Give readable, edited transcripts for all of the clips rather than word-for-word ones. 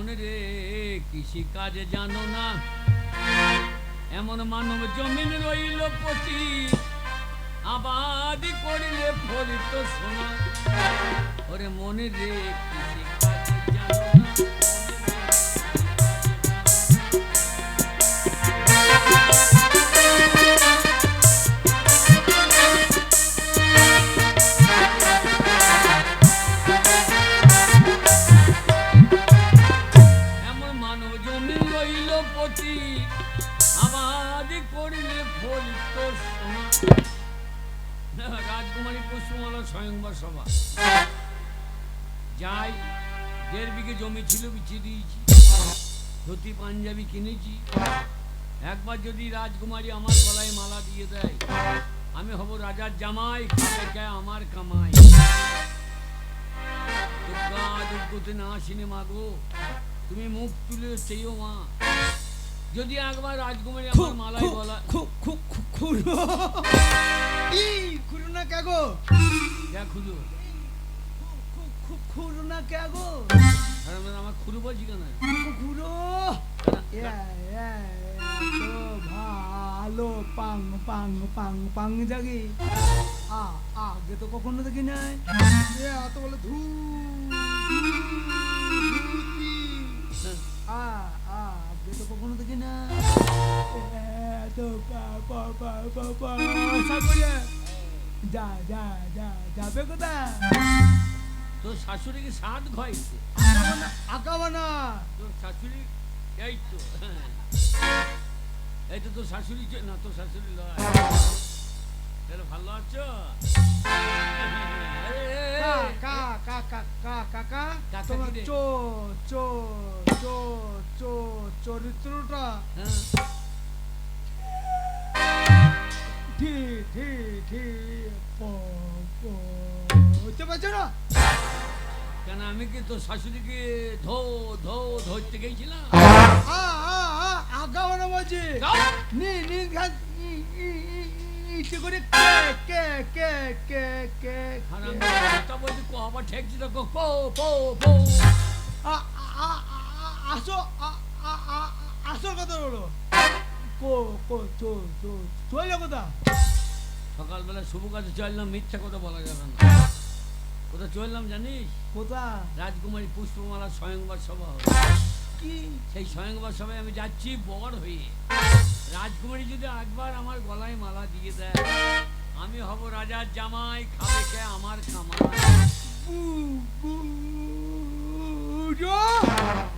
মনে রে কৃষি কাজে জানো না, এমন মানব জমিন রইল পচি, আবাদি করিলে ফলিত সোনা। ওরে মনে রে কৃষি কাজে জানো না, রাজকুমারী পুষ্পমালা স্বয়ংবর সভা যাই। 1.5 বিঘে জমি ছিল, বিছিয়ে দিয়েছি, ধুতি পাঞ্জাবি কিনেছি। একবার যদি রাজকুমারী আমার গলায় মালা দিয়ে দেয়, আমি হব রাজার জামাই, খাবে আমার কামাই। দুর্গা দুর্গতে না আসিনি মাগো, তুমি মুখ তুলে চেয়েও মা। যদি একবার রাজকুমারী আমার মালায় গলা খুঁড়ো না কে গো? খুঁজো খুঁড়ো না কে গো? আমার খুঁড়ো বলছি কেন? খুঁড়ো ভালো পাং পাং পাং পাং জাগি। আগে তো কখনো দেখি নাই। এত বলে ধু আগে তো কখনো দেখি না। যাবে কোথায়? তোর শাশুড়িকে সাত ঘাইছে আঁকাবো না। তোর শাশুড়ি এই তো, এই তো তোর শাশুড়ি না, তোর শাশুড়ি লয়। ভালো আছো? চরিত্রটা কেন? আমি কি তোর শাশুড়িকে ধরতে গেছিলাম? আগাও না বলছি করে আবার ঠেকছি তো। আসল কথা বলো। চলে কোথা? সকালবেলা শুভ কাজে চললাম, মিথ্যা কথা বলা যাবে না। কোথা চললাম জানিস? কোথা? রাজকুমারী পুষ্পমালা স্বয়ংবর সভা। কি সেই স্বয়ংবর সভায় আমি যাচ্ছি বর হয়ে। রাজকুমারী যদি একবার আমার গলায় মালা দিয়ে দেয়, আমি হব রাজার জামাই, খাবে কে আমার কামাই।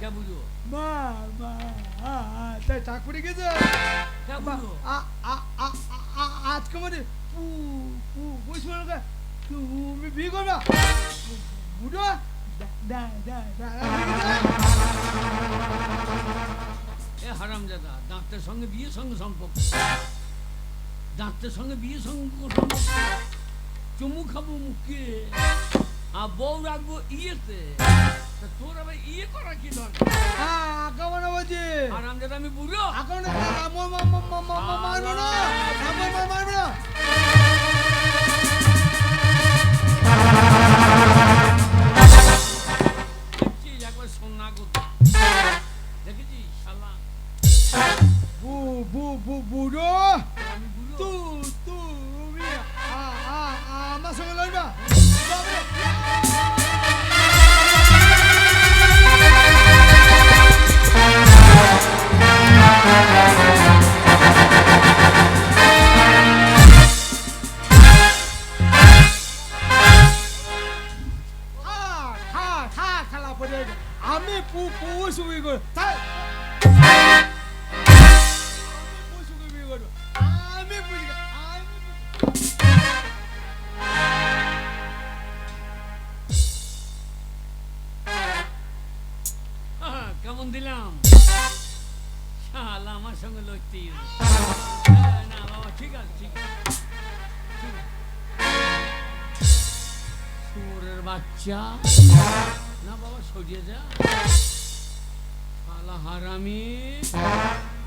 কে বুঝো? তাই চাকরি গেছে আজকে মানে তুমি বিয়ে করবা? বুঝো হারামজাদা, ডাক্তার সঙ্গে বিয়ে সঙ্গে সম্পর্ক, ডাক্তার সঙ্গে বিয়ে সঙ্গে চুমু খাবো মুখে, আর বউ রাখবো ইয়েতে। তোর আবার ইয়ে করা কি দরকার? হারামজাদা আমি বুঝো একবার সোনা করতে দেখেছিস শালা? বুড়ো তুমি আমার সঙ্গে লড়বা? আমি পুষুবি করো, কেমন দিলাম? শালা আমার সঙ্গে লড়তেই না বাবা। ঠিক আছে, ঠিক আছে। শুয়োরের বাচ্চা না বাবা, সরিয়ে যা। শালা হারামি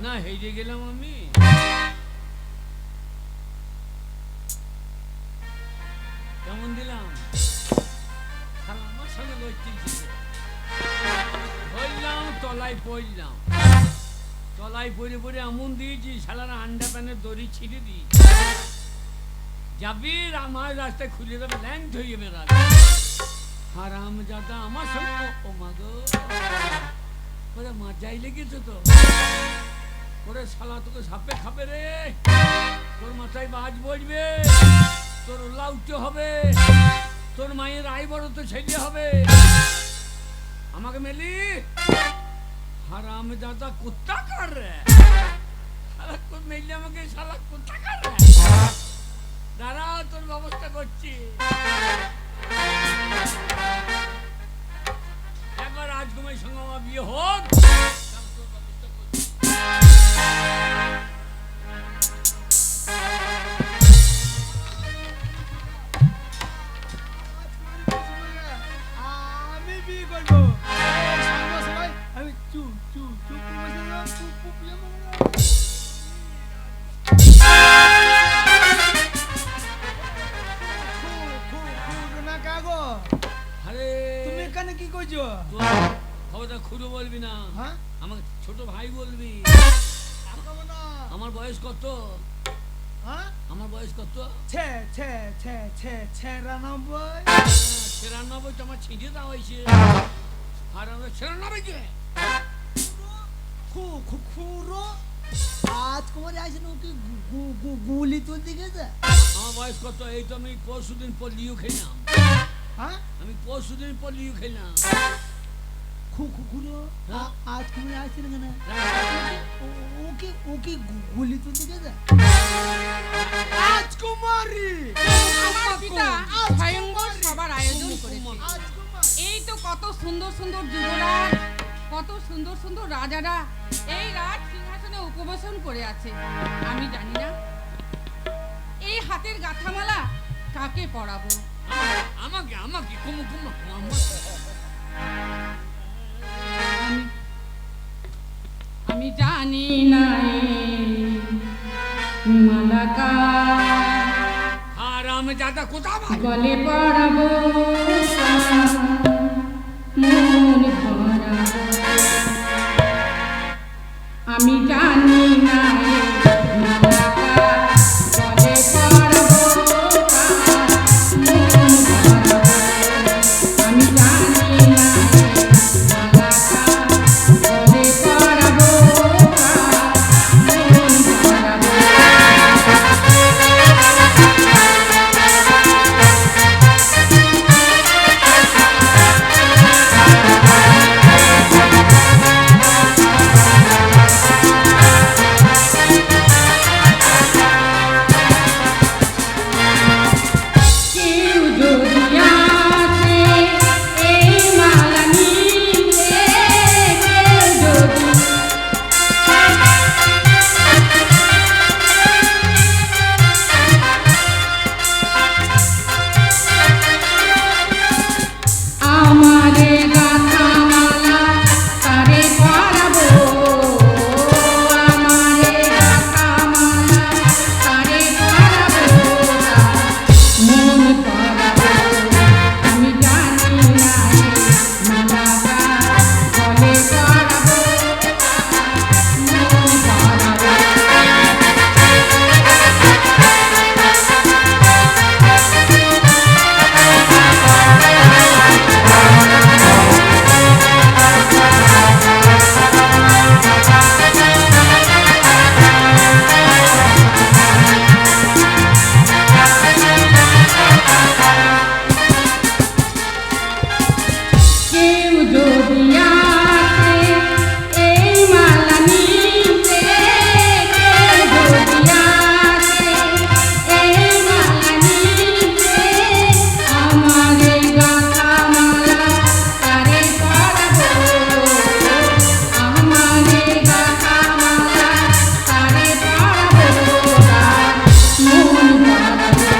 না, হেরে গেলাম আমি। কেমন দিলাম? শালা আমার সঙ্গে লড়তেই ধরলাম তলায় পড়লাম, তলায় পড়ে পড়ে এমন দিয়েছি শালারা আন্ডা প্যানের দড়ি ছিঁড়ে দিই, যাবি আমার রাস্তায় খুলে দেবে, ল্যাংট হয়ে বেড়াবে। হারাম জাদা আমার সঙ্গে, ও মাগো ওরে মাজাই লেগেছে তো, ওরে শালা তোকে সাপে খাবে রে, তোর মাথায় বাজ বসবে, তোর লাউটে হবে, তোর মায়ের আই বড় তো ছেলে হবে, আমাকে মেলি হারাম দাদা কুত্তা কর রে, শালা মেলি আমাকে শালা কুত্তা কর রে, দাঁড়া তোর ব্যবস্থা করছি। একবার রাজকুমারীর সঙ্গে আমার বিয়ে হোক, তোর ব্যবস্থা করছি। আমি বিয়ে করবো, সবাই আমি চু চু চু না কাগো। আরে তুমি এখানে কি করছো? খবরটা খুঁড়ো বলবি না, হ্যাঁ আমাকে ছোট ভাই বলবি। তাকাবো না। আমার বয়স কত? হ্যাঁ আমার বয়স কত? ছে ছে ছে ছে 96। 96 তো আমার ছিঁড়ে দেওয়া হয়েছে, আর আমরা 96 কে খুরো আজ কুমারে আসেন ওকে গুলি তুলতে গেছে। আমার বয়স কত? এই তো আমি পরশুদিন পর লিও খেলাম, হ্যাঁ আমি পরশুদিন পর লিও খেলাম। খুরো হ্যাঁ? আজ কুমারে আসেন কেন? ওকে ওকে গুলি তুলতে গেছে রাজকুমারী। আমার পিতা ভয়ঙ্কর সবার আয়োজন করেছে। রাজকুমার এই তো কত সুন্দর সুন্দর যুবরাজ, কত সুন্দর সুন্দর রাজারা এই রাজ সিংহাসনে উপবেশন করে আছে। আমি জানি না এই হাতের গাঁথামালা কাকে পরাবো। আমাকে আমাকে কুমু কুমু আমি আমি জানি না মালাকা আর আমি দাদা কোথা ভাই গলে পড়াবো মন ভরা। আমি জানি না মালাকা গলে পড়াবো মন ভরা। আমি জানি না মালাকা গলে পড়াবো মন কেউ যদি আসে এই মালা নিতে, কেউ যদি আমারে গাথা মালা তারে পরাবো, আমারে গাথা মালা তারে পরাবো, মন পরাবো। আমি জানি না মালাকা গলে পরাবো মন পরাবো। কেউ যদি আসে এই মালা নিতে, কেউ যদি আসে এই মালা নিতে, আমারে গাথা মালা তারে পরাবো, আমারে গাথা মালা তারে পরাবো, মন পরাবো।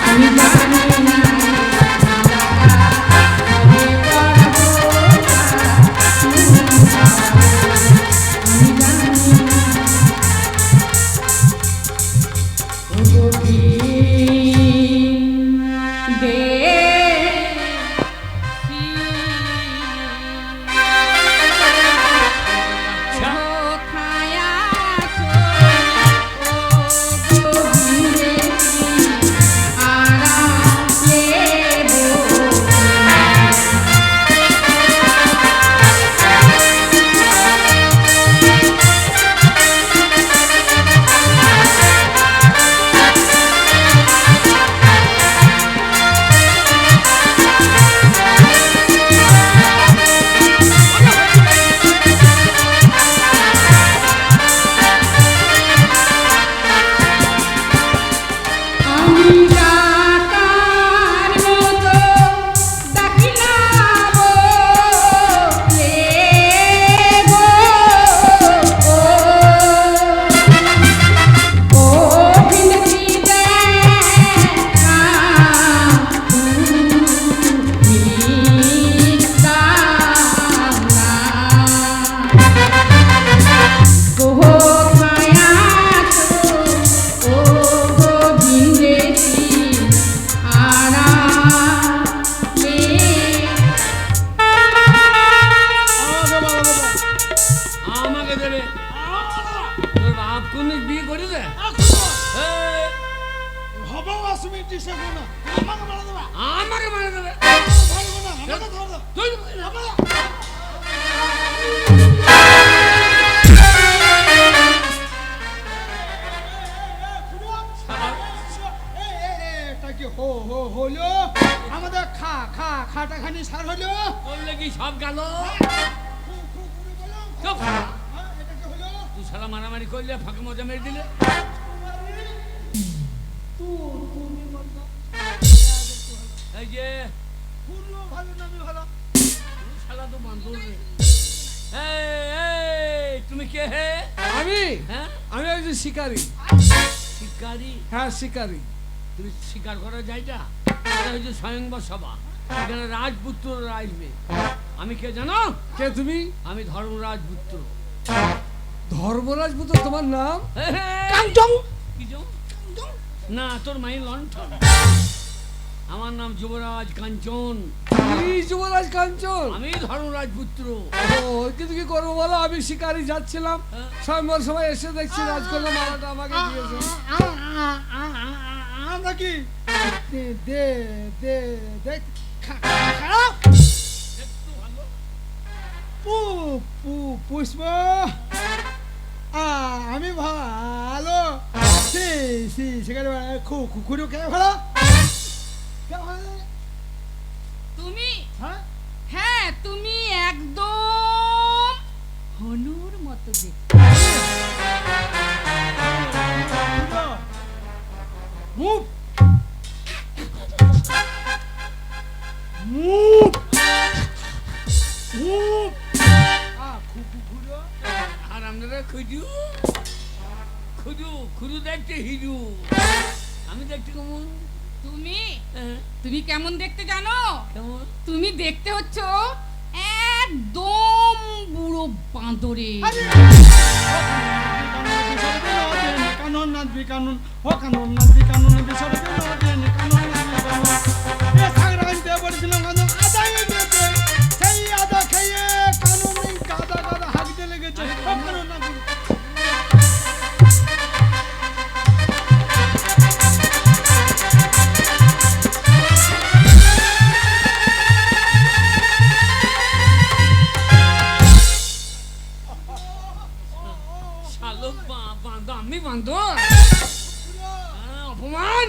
আমি জানি না আমি জানি বাপ কোন বিয়ে করেছে? হবো আসমি দিছে না আমাকে মারা দেবা আমাকে মারা দেবে? ধরবো না আমাকে ধর দাও তুই হলো আমাদের খাটা খানি সার হলো বললে কি সব গেল? চুপ! তুই সারা মারামারি করলে ফাঁকা মজা মেরে দিলে। এই যে ভালো নামি ভালো শালা তো বান্ধব রে। এই, তুমি কে হে? আমি হ্যাঁ, আমি একজন শিকারী। শিকারি? হ্যাঁ শিকারী। তুমি শিকার করা যাইটা? এটা হচ্ছে স্বয়ংবর সভা, এখানে রাজপুত্ররা আসবে। আমি কে জানো? কে তুমি? আমি ধর্মরাজ পুত্র। ধর্মরাজ পুত্র তোমার নাম? কাঞ্চন। কি জং? না, তোর মাই লণ্ঠন। আমার নাম যুবরাজ কাঞ্চন। তুমি যুবরাজ কাঞ্চন? আমি ধর্মরাজ পুত্র। ও কিন্তু কি করবো বলো, আমি শিকারী যাচ্ছিলাম, স্বয়ংবর সবাই এসে দেখছি রাজকন্যা মালাটা আমাকে দিয়েছে। আমরা কি দে দে দে দেখ খারাপ একটু ভালো। পুষ্প আমি ভালো সেখানে খুঁড়ো কে ভালো তুমি? হ্যাঁ হ্যাঁ, তুমি একদম হনুর মতো দেখতে। মুভ মুভ মুভ খুঁড়ো আর আপনারা খুঁজু খুঁজু খুঁজু দেখতে হিজু। আমি দেখতে কেমন? তুমি হ্যাঁ, তুমি কেমন দেখতে জানো? কেমন? তুমি দেখতে হচ্ছ একদম বুড়ো বাঁদরে। কানুন নাচবি কানুন ও কানুন নাচবি কানুন বিষয় কানুন নাচবি সাংরাইতে বলেছিলাম কানুন আদায় দিয়েছে, সেই আদা খেয়ে কানুন কাদা কাদা হাঁকতে লেগেছে। ও কানুন নাচবি শালো বাঁধো, আমি বাঁধো? অপমান!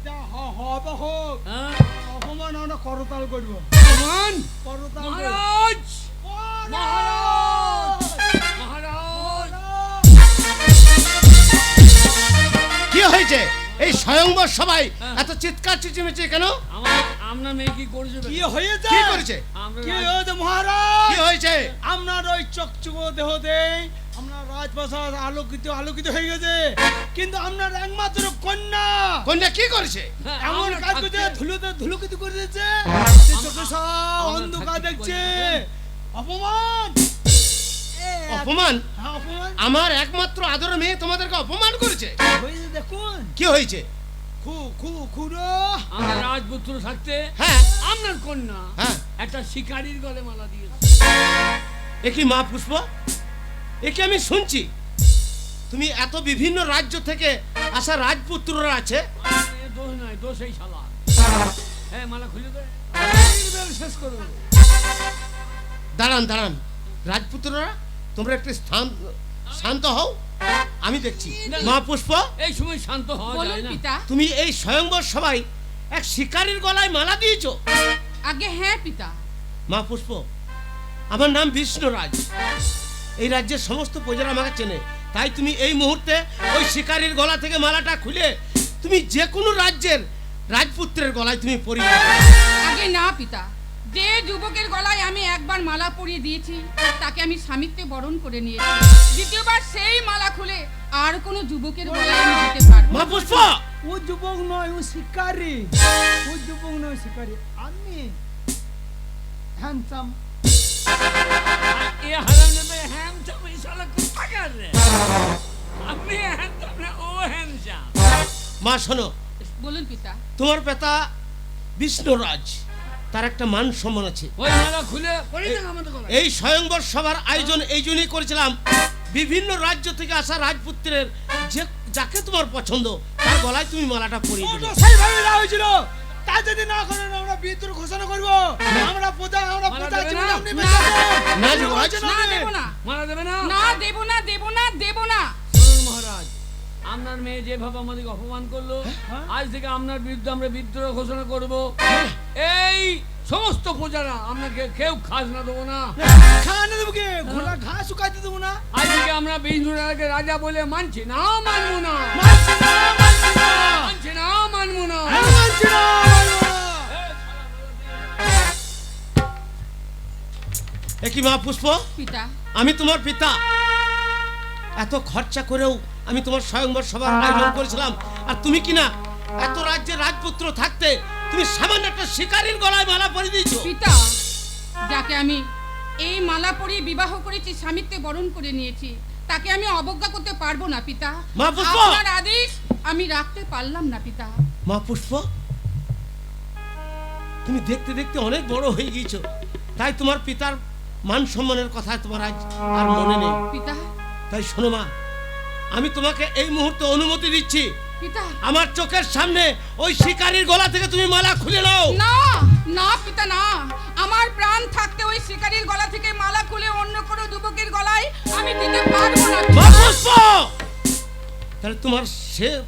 যা হবে হোক, হ্যাঁ, অপমান আমরা করতাল করবো, অপমান! করতাল করবো। মহারাজ! মহারাজ! মহারাজ! কি হয়েছে এই স্বয়ংবর সবাই এত চিৎকার চেঁচিমেচি কেন? আপনার মেয়ে কি করেছে? কি হয়েছে? কি করেছে? আমরা কি হয়েছে মহারাজ? কি হয়েছে? আপনার ওই চকচকো দেহ দেই আপনার রাজপ্রাসাদ আলোকিত হয়ে গেছে, কিন্তু আপনার একমাত্র কন্যা কন্যা কি করেছে? হ্যাঁ, এমন আমরা কাজ করছে, থাকতে- ধুলোকিত করে দিয়েছে, চোখে সব আমরা অন্ধকার থাকতে দেখছে। করি। অপমান অপমান? হ্যাঁ, অপমান আমার একমাত্র আদর মেয়ে তোমাদেরকে অপমান করেছে? হয়েছে দেখুন। কি হয়েছে? খুড়ো আমরা রাজপুত্র থাকতে হ্যাঁ আপনার কন্যা হ্যাঁ একটা শিকারীর গলে মালা দিয়েছে। এ কি মা পুষ্প, এ কি আমি শুনছি? তুমি এত বিভিন্ন রাজ্য থেকে আসা রাজপুত্ররা আছে, এ দোষ নয়, দোষ এই শালা। হ্যাঁ, মালা খুলে দে, শেষ করে দেবো। দাঁড়ান দাঁড়ান রাজপুত্ররা, তোমরা একটু শান্ত হও, আমি দেখছি। মা পুষ্প, এই সময় শান্ত হওয়া বলুন যায় না। পিতা। তুমি এই স্বয়ংবর সবাই এক শিকারীর গলায় মালা দিয়েছো? আগে হ্যাঁ পিতা। মা পুষ্প, আমার নাম বিষ্ণুরাজ, এই রাজ্যের সমস্ত প্রজারা আমাকে চেনে, তাই তুমি এই মুহূর্তে ওই শিকারীর গলা থেকে মালাটা খুলে তুমি যে কোনো রাজ্যের রাজপুত্রের গলায় তুমি পরিয়ে দাও। আগে না পিতা, যে যুবকের গলায় আমি একবার মালা পরিয়ে দিয়েছি তাকে আমি স্বামীত্বে বরণ করে নিয়েছি। দ্বিতীয়বার সেই মালা খুলে আর কোনো যুবকের গলায় আমি দিতে পারবো মা না। পুষ্প, ও যুবক নয়, ও শিকারী। ও যুবক নয়, শিকারী। আমি হ্যান্ডসাম। এ হারামজাদা হ্যান্ডসাম, এই শালা কোথাকার রে? আপনি হ্যান্ডসাম না, ও হ্যান্ডসাম। মা শোনো, বলুন পিতা। তোমার পিতা বিষ্ণুরাজ, তার একটা মান সম্মান আছে। ওই মালা খুলে পরিয়ে দেন আমাদের গলায়। এই স্বয়ংবর সভার আয়োজন এই জন্যই করেছিলাম বিভিন্ন রাজ্য থেকে আসা রাজপুত্রের যে যাকে তোমার পছন্দ তার গলায় তুমি মালাটা পরিয়ে দিলে। সেইভাবে দেওয়া হয়েছিল। তা যদি না করেন আমরা বিদ্রোহ ঘোষণা করব। আমরা প্রজা মালা দেবে না? আপনি বেঁচে আছেন। না, যুবরাজ। না দেব না, মারা দেবে না? না দেব না, দেব না, দেব না। শুনুন মহারাজ, আপনার মেয়ে যেভাবে আমাদেরকে অপমান করলো, আজ থেকে আপনার বিরুদ্ধে আমরা বিদ্রোহ ঘোষণা করব। এই সমস্ত প্রজারা আপনাকে কেউ খাজনা দেবো না। খাওয়ানো দেবো কি? ঘোড়া ঘাস শুকাইতে দেবো না। আজ থেকে আমরা বিষ্ণুরাজকে রাজা বলে মানছি না, মানবো না, মানছি না, মানছি না। মানছি না, মানবো না। মানছি না, মানবো না। এ কি মা পুষ্প, পিতা, আমি তোমার পিতা। এত খরচা করেও আমি তোমার স্বয়ংবর সভার আয়োজন করেছিলাম, আর তুমি কি না এত রাজ্যের রাজপুত্র থাকতে তুমি সামান্য একটা শিকারীর গলায় মালা পরিয়ে দিয়েছো। পিতা, যাকে আমি এই মালা পরিয়ে বিবাহ করেছি, স্বামীত্বে বরণ করে নিয়েছি, তাকে আমি অবজ্ঞা করতে পারবো না পিতা। মা পুষ্প! আপনার আদেশ আমি রাখতে পারলাম না পিতা। মা পুষ্প, তুমি দেখতে দেখতে অনেক বড় হয়ে গিয়েছো, তাই তোমার পিতার মান সম্মানের কথা তোমার আজ আর মনে নেই। পিতা, তাই শোনো মা, আমি তোমাকে এই মুহূর্তে অনুমতি দিচ্ছি, পিতা, আমার চোখের সামনে ওই শিকারীর গলা থেকে তুমি মালা খুলে নাও। না না পিতা, না। আমার প্রাণ থাকতে ওই শিকারীর গলা থেকে মালা খুলে অন্য কোনো যুবকের গলায় আমি দিতে পারবো না মা পিতা। পুষ্প, তাহলে তোমার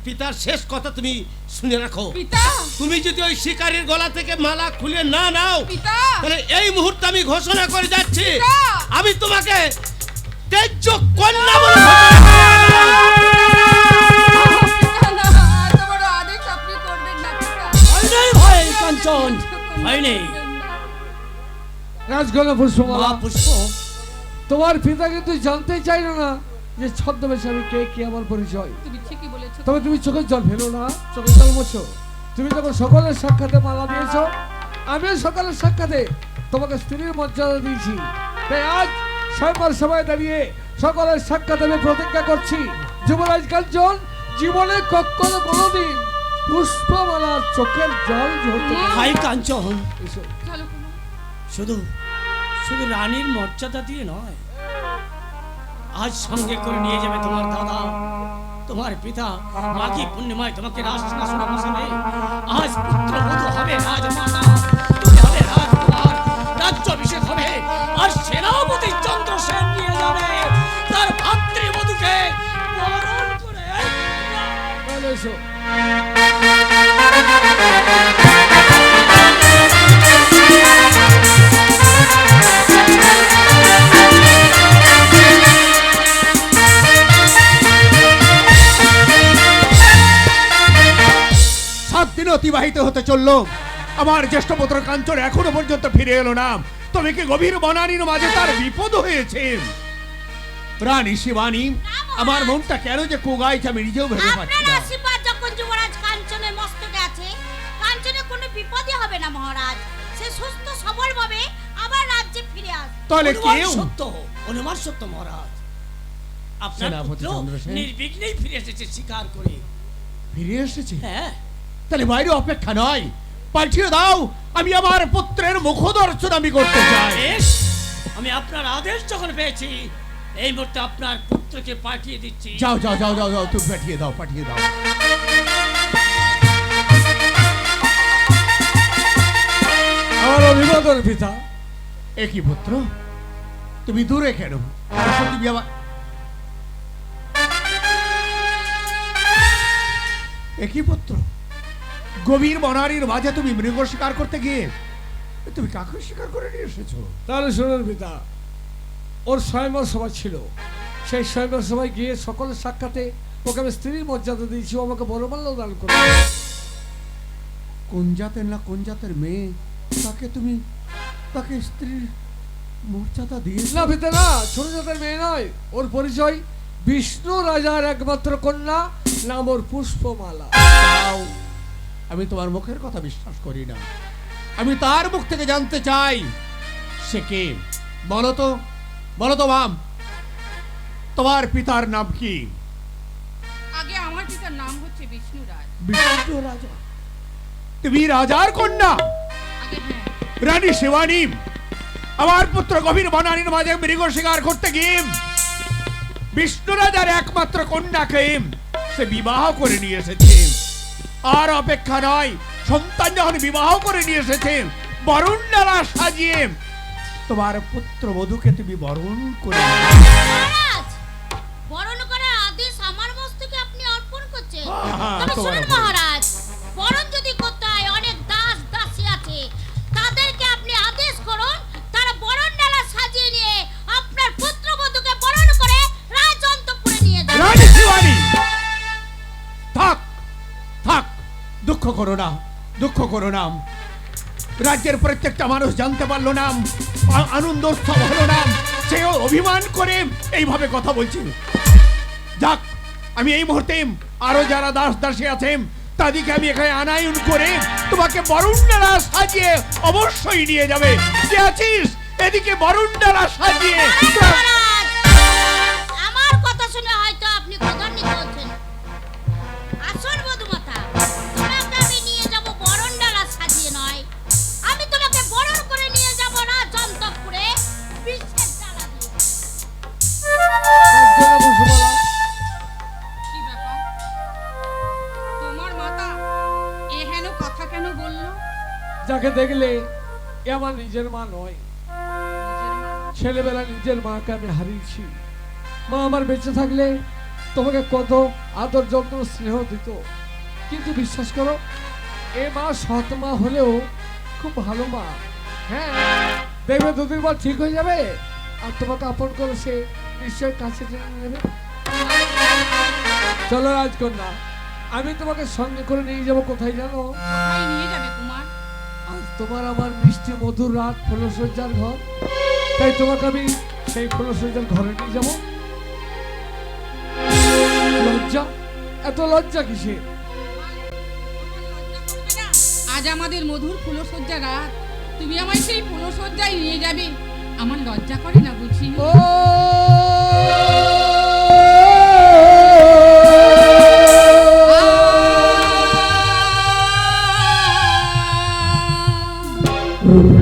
পিতার শেষ কথা তুমি শুনে রাখো। পিতা, তুমি যদি ওই শিকারীর গলা থেকে মালা খুলে না নাও, পিতা, তাহলে এই মুহূর্তে আমি ঘোষণা করে যাচ্ছি, পিতা! আমি তোমাকে তেজ্য কন্যা বলে ঘোষণা পিতা, না, এত বড় আদেশ আপনি করবেন না পিতা। ভয় নেই, ভয় কাঞ্চন, ভয় নেই। রাজকন্যা পুষ্পমালা, মা পুষ্প, তোমার পিতা কিন্তু জানতে চাইল না যে ছদ্মবেশে আমি কে, কি আমার পরিচয়। তুমি ঠিকই বলেছো। তবে তুমি চোখের জল ফেলো না, চোখের জল মোছো। তুমি যখন সকলের সাক্ষাতে মালা দিয়েছো, আমিও সকলের সাক্ষাতে তোমাকে স্ত্রীর মর্যাদা দিয়েছি। তাই আজ স্বয়ংবর সভায় দাঁড়িয়ে সকলের সাক্ষাতে আমি প্রতিজ্ঞা করছি, যুবরাজ কাঞ্চন জীবনে কখনো কোনোদিন পুষ্পমালার চোখের জল ঝরতে দেবে না। ভাই কাঞ্চন, এসো। চলো কুমার। শুধু শুধু রানীর মর্যাদা দিয়ে নয়, আজ সঙ্গে করে নিয়ে যাবে তোমার দাদা, তোমার পিতা। মাঘী পূর্ণিমায় তোমাকে রাজসিংহাসনে বসাবে। আজ পুত্রবধূ হবে রাজমাতা, তুমি হবে রাজকুমার, রাজ্যাভিষেক হবে, আর সেনাপতি চন্দ্রসেন নিয়ে যাবে তার ভাতৃবধূকে বরণ করে। তাহলে এসো। দিন অতিবাহিত হতে চললো, আমার জ্যেষ্ঠ পুত্র কাঞ্চন এখনো পর্যন্ত ফিরে এলো না। তবে কি গভীর বনানীর মাঝে তার বিপদ হয়েছে। রানী শিবানী, আমার মনটা কেন যে কোগাইছে আমি নিজেও ভেবে পাচ্ছি আপনার না। আশীর্বাদ যখন যুবরাজ কাঞ্চনের মস্তকে আছে, কাঞ্চনের কোনো বিপদই হবে না মহারাজ। সে সুস্থ সবল ভাবে আবার রাজ্যে ফিরে আসবে। তাহলে কেউ অনুমান সত্য মহারাজ, আপনার সেনাপতি পুত্র চন্দ্রসেন নির্বিঘ্নেই ফিরে এসেছে শিকার করে। ফিরে এসেছে? হ্যাঁ, তাহলে বাইরে অপেক্ষা নয়, পাঠিয়ে দাও, আমি আমার পুত্রের মুখদর্শন আমি করতে চাই। বেশ, আমি আপনার আদেশ যখন পেয়েছি, এই মুহূর্তে আপনার পুত্রকে পাঠিয়ে দিচ্ছি। যাও যাও যাও যাও যাও, তুমি পাঠিয়ে দাও, পাঠিয়ে দাও। আমার অভিবাদন পিতা। একই পুত্র, তুমি দূরে কেন? এখন তুমি আবার একই পুত্র, গভীর বনানীর মাঝে তুমি মৃগ শিকার করতে গিয়ে তুমি কাকে শিকার করে নিয়ে এসেছো? তাহলে শুনুন পিতা, ওর স্বয়ংবর সভা ছিল, সেই স্বয়ংবর সভায় গিয়ে সকলের সাক্ষাতে ওকে আমি স্ত্রীর মর্যাদা দিয়েছি, ও আমাকে বড়মাল্য দান করে। কোন জাতের না কোন জাতের মেয়ে তাকে তুমি তাকে স্ত্রীর মর্যাদা দিয়েছো? না পিতা না, ছোট জাতের মেয়ে নয়, ওর পরিচয় বিষ্ণু রাজার একমাত্র কন্যা, নাম ওর পুষ্পমালা। দাও, আমি তোমার মুখের কথা বিশ্বাস করি না, আমি তার মুখ থেকে জানতে চাই সে কে। বলো তো, বলো তো মাম, তোমার পিতার নাম কি? আগে আমার পিতার নাম হচ্ছে বিষ্ণুরাজ। বিষ্ণু রাজা? তুমি রাজার কন্যা? আগে হ্যাঁ। রানী শিবানী, আমার পুত্র গভীর বনানীর মাঝে মৃগ শিকার করতে গিয়ে বিষ্ণু রাজার একমাত্র কন্যাকে সে বিবাহ করে নিয়ে এসেছে। আর অপেক্ষা নয়, সন্তান যখন বিবাহ করে নিয়ে এসেছে, বরণডালা সাজিয়ে তোমার পুত্র বধূকে তুমি বরণ করে নাও। মহারাজ, বরণ করার আদেশ আমার মস্তকে আপনি অর্পণ করছেন। তবে তোমার শুনুন উপর। মহারাজ, বরণ যদি করতে হয়, অনেক দাস দাসী আছে, তাদেরকে আপনি আদেশ করুন, তারা বরণ ডালা সাজিয়ে নিয়ে আপনার পুত্রবধূকে বরণ করে রাজ অন্তঃপুরে নিয়ে যাবে। রানী শিবানী, থাক থাক, দুঃখ করো না, দুঃখ করো না। রাজ্যের প্রত্যেকটা মানুষ জানতে পারলো না, আনন্দ উৎসব হলো না, সেও অভিমান করে এইভাবে কথা বলছি। যাক, আমি এই মুহূর্তে আরো যারা দাস দাসী আছেন তাদেরকে আমি এখানে আনায়ন করে তোমাকে বরণডালা সাজিয়ে অবশ্যই নিয়ে যাবে। কে আছিস এদিকে বরণডালা সাজিয়ে? মহারাজ, আমার কথা শুনে হয়তো আপনি ক্রোধান্বিত হচ্ছেন। আসুন বধূমাতা, তোমাকে আমি নিয়ে যাব বরণ ডালা সাজিয়ে নয়, আমি তোমাকে বরণ করে নিয়ে যাব রাজ অন্তঃপুরে বিশেষ ডালা দিয়ে। কি ব্যাপার? তোমার মাতা এহেন কথা কেন বললো? যাকে দেখলে এ আমার নিজের মা নয়। ছেলেবেলা নিজের মাকে আমি হারিয়েছি। মা আমার বেঁচে থাকলে তোমাকে কত আদর যত্ন স্নেহ দিত, কিন্তু বিশ্বাস করো, এ মা সৎ মা হলেও খুব ভালো মা। হ্যাঁ, দেখবে দুদিন পর ঠিক হয়ে যাবে আর তোমাকে আপন করে সে নিশ্চয়ই কাছে টেনে নেবে। চলো রাজকন্যা, আমি তোমাকে সঙ্গে করে নিয়ে যাবো। কোথায় জানো? কোথায় নিয়ে যাবে কুমার? আজ তোমার আমার মিষ্টি মধুর রাত, ফুলসজ্জার ঘর। তাই তোমাকে আমি সেই ফুলসজ্জার ঘরে নিয়ে যাবো। লজ্জা, এত লজ্জা কিসের? আজ আমাদের মধুর ফুলসজ্জা রাত, তুমি আমায় সেই ফুলসজ্জায় নিয়ে যাবে, আমার লজ্জা করে না বুঝি? ও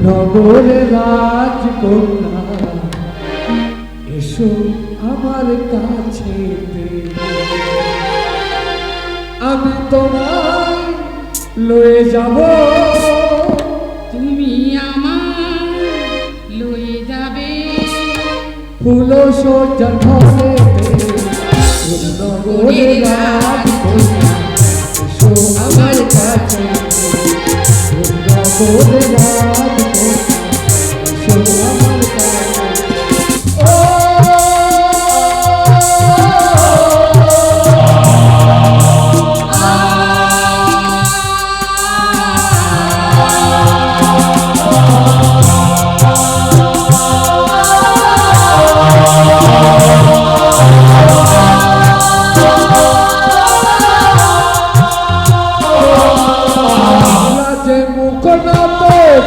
নগরে রাজকন্যা, এসো আমার কাছে, আমি তোমায় লয়ে যাব। তুমি আমায় লয়ে যাবে ফুলসজ্জার ঘরে, নগরে রাজকন্যা, এসো আমার কাছে, নগরে রাজকন্যা, এসো আমার কাছে। ও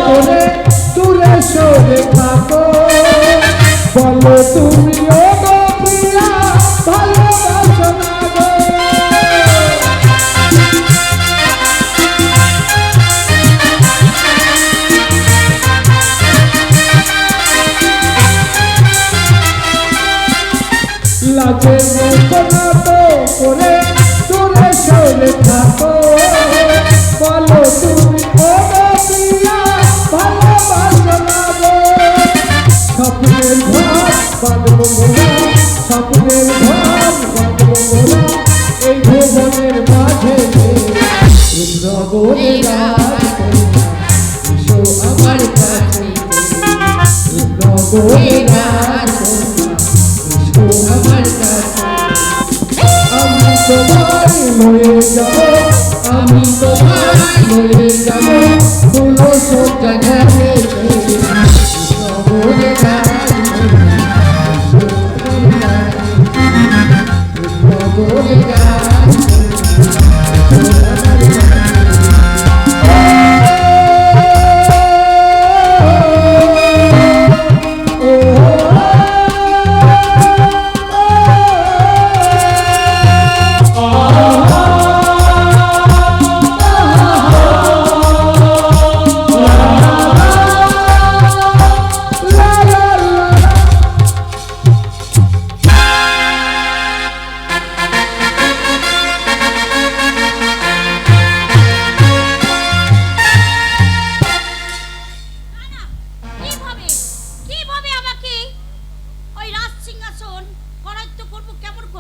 করে দূরে সরে থাকো, বলো তুমি ও গো প্রিয়া, ভালোবাসো না গো। লাজে মুখ নত করে দূরে সরে থাকো, বলো তুমি ও গো প্রিয়া, ভালোবাসো না গো। স্বপ্নের ঘর বাঁধবো মোরা, স্বপ্নের ঘর বাঁধবো মোরা, এই ভুবনের মাঝে নগরে রাজকন্যা, এসো আমার কাছে, নগরে রাজকন্যা, এসো আমার কাছে। আমি তোমায় লয়ে যাব, আমি তোমায় লয়ে যাব, ফুলসজ্জা ঘরে, নগরে রাজকন্যা, এসো আমার কাছে, নগরে রাজকন্যা, এসো আমার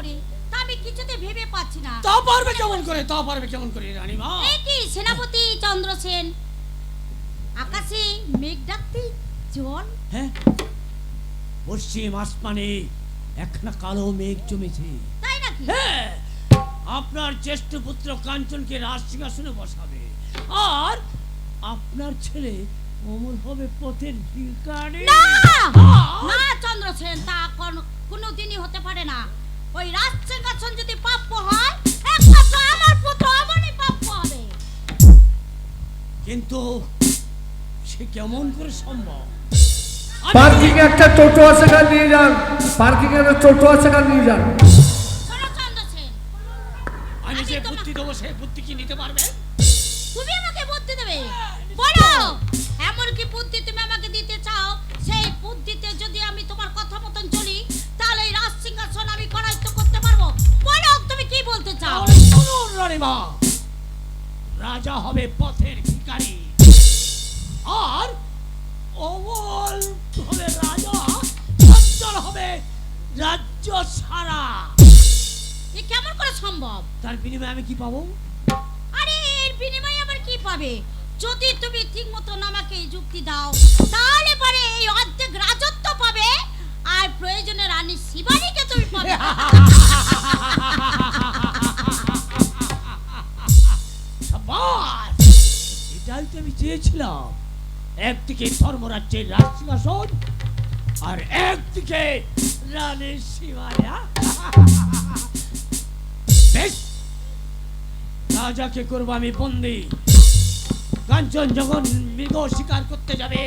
করে তা আমি কিছুতে ভেবে পাচ্ছি না। তা পারবে কেমন করে, তা পারবে কেমন করে রানীমা? এই কি সেনাপতি চন্দ্রসেন, আকাশে মেঘ ডাকতে জল? হ্যাঁ, পশ্চিম আসমানে একখানা কালো মেঘ জমেছে। তাই নাকি? হ্যাঁ, আপনার জ্যেষ্ঠ পুত্র কাঞ্চনকে রাজ সিংহাসনে বসাবে, আর আপনার ছেলে অমর হবে পথের ভিখারি। না আর না চন্দ্রসেন, তা কোনোদিনই হতে পারে না। ওই রাজ সিংহাসন যদি প্রাপ্য হয়, একমাত্র আমার পুত্র অমরই প্রাপ্য হবে। কিন্তু সে কেমন করে সম্ভব? পার্কিং একটা টোটো আছে, গান নিয়ে যান। পার্কিং একটা টোটো আছে, গান নিয়ে যান। শোনো চন্দ্রসেন, আমি যে আমি বুদ্ধি দেবো সেই বুদ্ধি কি নিতে পারবে? তুমি আমাকে বুদ্ধি দেবে? বলো, এমন কি বুদ্ধি তুমি আমাকে দিতে চাও? সেই বুদ্ধিতে যদি আমি তোমার কথা মতন চলি, তাহলে এই রাজ সিংহাসন আমি করায়ত্ত করতে পারবো। বলো তুমি কি বলতে চাও? তাহলে শুনুন রানীমা, রাজা হবে পথের ভিখারি, আর অমল হবে রাজা, কাঞ্চন হবে রাজ্য সারা। এ কেমন করে সম্ভব? তার বিনিময়ে আমি কি পাবো? আরে এর বিনিময়ে আবার কি পাবে? যদি তুমি ঠিক মতন আমাকে এই যুক্তি দাও, তাহলে পরে এই অর্ধেক রাজত্ব পাবে, আর প্রয়োজনে রানী শিবানীকে তুমি পাবে। সাবাস! এটাই তো আমি চেয়েছিলাম। একদিকে ধর্মরাজ্যের রাজ সিংহাসন, আর একদিকে রানী শিবানী। বেশ, রাজাকে করবো আমি বন্দি। কাঞ্চন যখন মৃগ শিকার করতে যাবে,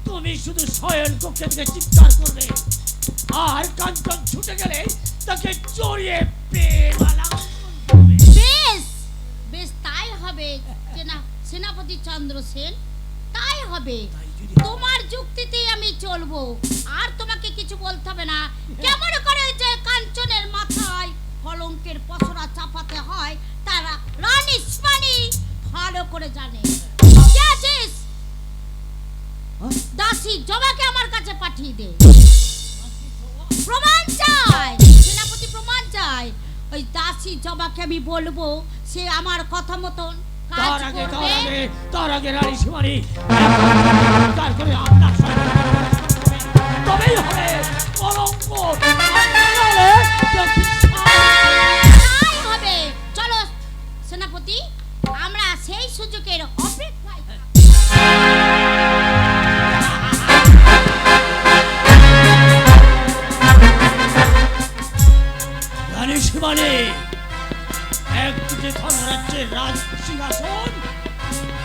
তুমি শুধু শয়ন কক্ষে থেকে চিৎকার করবে, আর কাঞ্চন ছুটে গেলে তাকে জড়িয়ে পেমালা করবে। বেশ বেশ, তাই হবে সেনাপতি চন্দ্রসেন, তাই হবে। তাই যদি তোমার যুক্তিতেই আমি চলবো, আর তোমাকে কিছু বলতে হবে না। কেমন করে যে কাঞ্চনের মাথায় কলঙ্কের পসরা চাপাতে হয়, তারা রানী শিবানী ভালো করে জানে। কে আছিস? দাসী জবাকে আমার কাছে পাঠিয়ে দে। প্রমাণ চাই, সেনাপতি প্রমাণ চাই। ওই দাসী জবাকে আমি বলবো, সে আমার কথা মতন কাজ করবে। তার আগে রানী শিবানী চিৎকার করে আপনার সঙ্গে তবেই হবে কলঙ্ক। তাই হবে। চলো সেনাপতি, আমরা সেই সুযোগের অপেক্ষায়। রানী শিবানী, একদিকে ধর্মরাজ্যের রাজ সিংহাসন,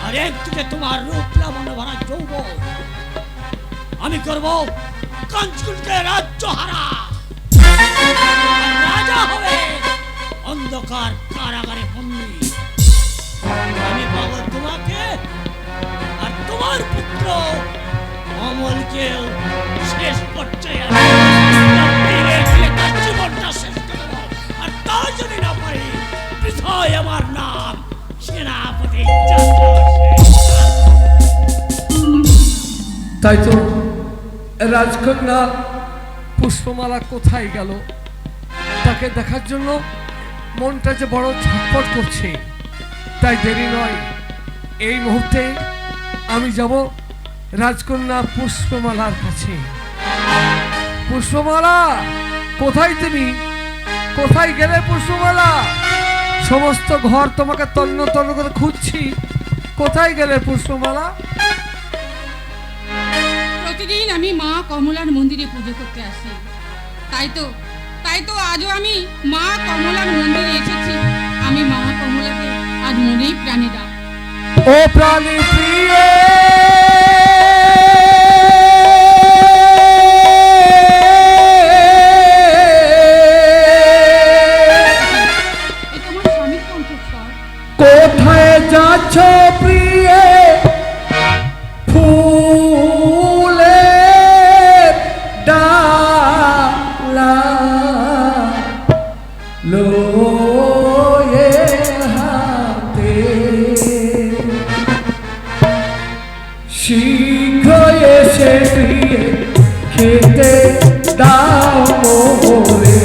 আর একদিকে তোমার রূপ লাবণ্য ভরা যৌবন। আমি করব কাঞ্চনকে রাজ্য হারা, রাজা হবে অন্ধকার কারাগারে বন্দী। আমি পাবো তোমাকে আর তোমার পুত্র অমলকে শেষ পর্যায়ে তার জীবনটা শেষ করে দেবো। আর তা যদি না পারি, বৃথায় আমার নাম সেনাপতি চন্দ্রসেন। তাই তো রাজকন্যা পুষ্পমালা কোথায় গেল? তাকে দেখার জন্য মনটা যে বড় ছটফট করছে। তাই দেরি নয়, এই মুহূর্তে আমি যাব রাজকন্যা পুষ্পমালার কাছে। পুষ্পমালা, কোথায় তুমি? কোথায় গেলে পুষ্পমালা? সমস্ত ঘর তোমাকে তন্ন তন্ন করে খুঁজছি। কোথায় গেলে পুষ্পমালা? প্রতিদিন আমি মা কমলার মন্দিরে পুজো করতে আসি। তাই তো আজও আমি মা কমলার মন্দিরে এসেছি। আমি মা কমলাকে আজ মনেই প্রাণে ডাক। ও প্রাণী প্রিয়, এ তোমার স্বামীর কণ্ঠস্বর। কোথায় যাচ্ছ প্রিয়ে? ফুলের ডালা লয়ে হাতে, শীঘ্র এসে প্রিয়ে খেতে দাও মোরে।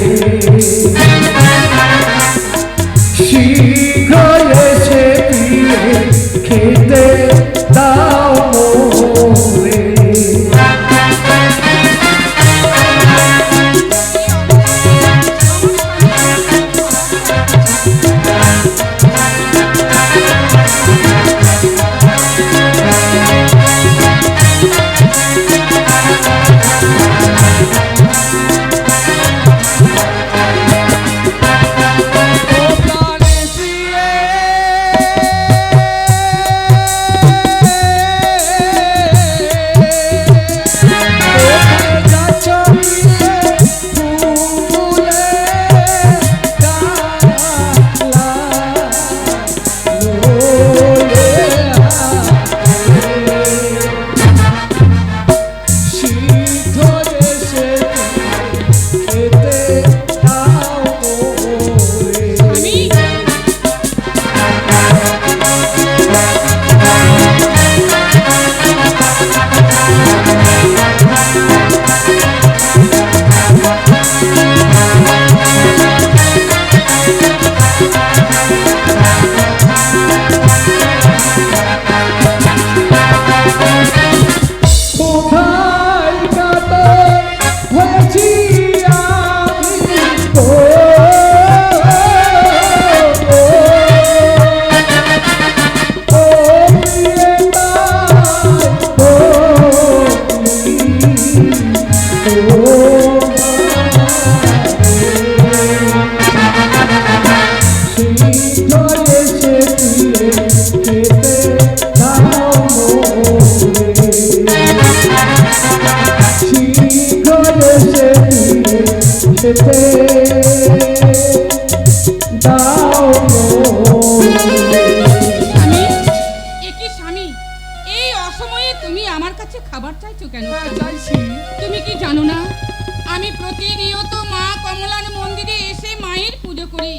করি?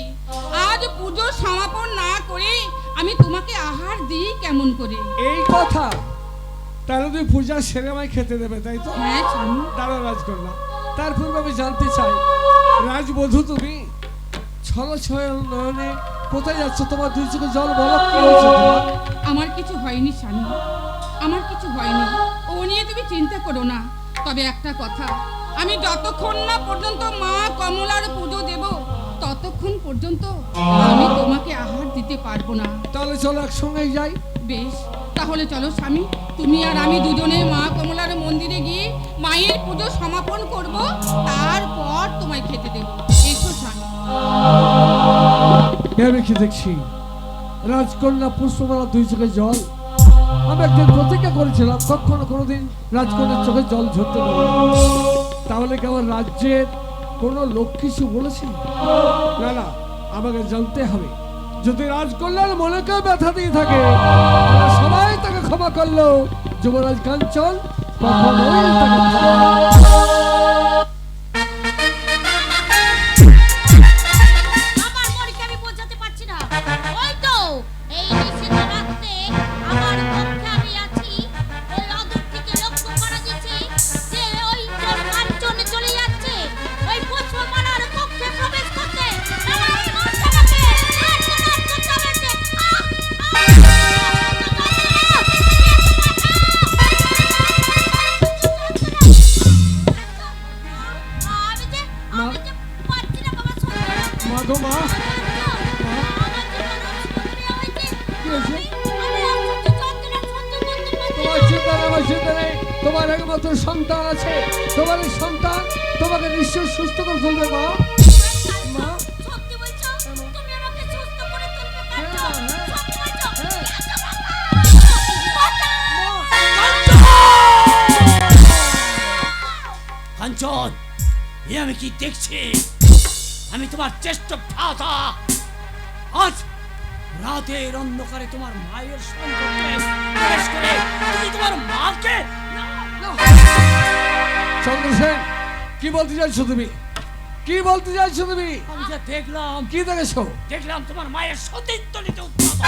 আজ পুজো সমাপন না করে আমি তোমাকে আহার দিই কেমন করে? এই কথা, তাহলে তুই পূজা সেরে আমায় খেতে দেবে, তাই তো? হ্যাঁ স্বামী। দাঁড়া রাজকন্যা, তার পূর্বে আমি জানতে চাই, রাজবধূ তুমি ছলো ছয় নয়নে কোথায় যাচ্ছ? তোমার দুই চোখে জল, বলো কি হয়েছে তোমার? আমার কিছু হয়নি স্বামী, আমার কিছু হয়নি, ও নিয়ে তুমি চিন্তা করো না। তবে একটা কথা, আমি যতক্ষণ না পর্যন্ত মা কমলার পুজো দেব ততক্ষণ পর্যন্ত আমি তোমাকে আহার দিতে পারবো না। তাহলে চলো একসঙ্গেই যাই। বেশ, তাহলে চলো স্বামী, তুমি আর আমি দুজনে মা কমলার মন্দিরে গিয়ে মায়ের পুজো সমাপন করব, তারপর তোমায় খেতে দেব। এসো স্বামী। আমি কি দেখছি, রাজকন্যা পুষ্পমালা দুই চোখে জল। আমি একদিন প্রতিজ্ঞা করেছিলাম কখনো কোনোদিন রাজকন্যার চোখে জল ঝরতে দেবো না। তাহলে কি আমার রাজ্যের কোনো লোক কিছু বলেছে? না না, আমাকে জানতে হবে। যদি রাজকন্যার মনে কেউ ব্যথা দিয়ে থাকে, তাহলে সবাই তাকে ক্ষমা করলো, যুবরাজ কাঞ্চন কখনোই তাকে ক্ষমা করবে না। আমার মনকে আমি বোঝাতে পারছি না। ওই তো এই নিষিদ্ধ রাতে আমার পক্ষে আমি আছি। ওই অদূর থেকে লক্ষ্য করা যাচ্ছে যে ওই চোর কাঞ্চনে চলে যাচ্ছে ওই পুষ্পমালার কক্ষে প্রবেশ করতে। আমার মন আমাকে করতে হয়েছে। আমি যে পারছি না বাবা, সত্যি মা গো মা, কি হয়েছে? তোমার চিন্তা নেই, আমার চিন্তা নেই। তোমার একমাত্র সন্তান আছে, তোমার এই সন্তান তোমাকে নিশ্চয় সুস্থ করে তুলবে মা। মা, সত্যি বলছো? তুমি আমাকে সুস্থ করে তুলতে পারছো? হ্যাঁ, সত্যি বলছো? হ্যাঁ। কাঞ্চন, এ আমি কি দেখছি? আমি তোমার জ্যেষ্ঠ ভ্রাতা, আজ রাতের অন্ধকারে তোমার মায়ের সম্পর্কে প্রবেশ করে তুমি তোমার মাকে চন্দ্রসেন, কি বলতে চাইছো তুমি? কি বলতে চাইছো তুমি? আমি যা দেখলাম, কি দেখেছো? দেখলাম তোমার মায়ের সতীত্ব নিতে উদ্যত।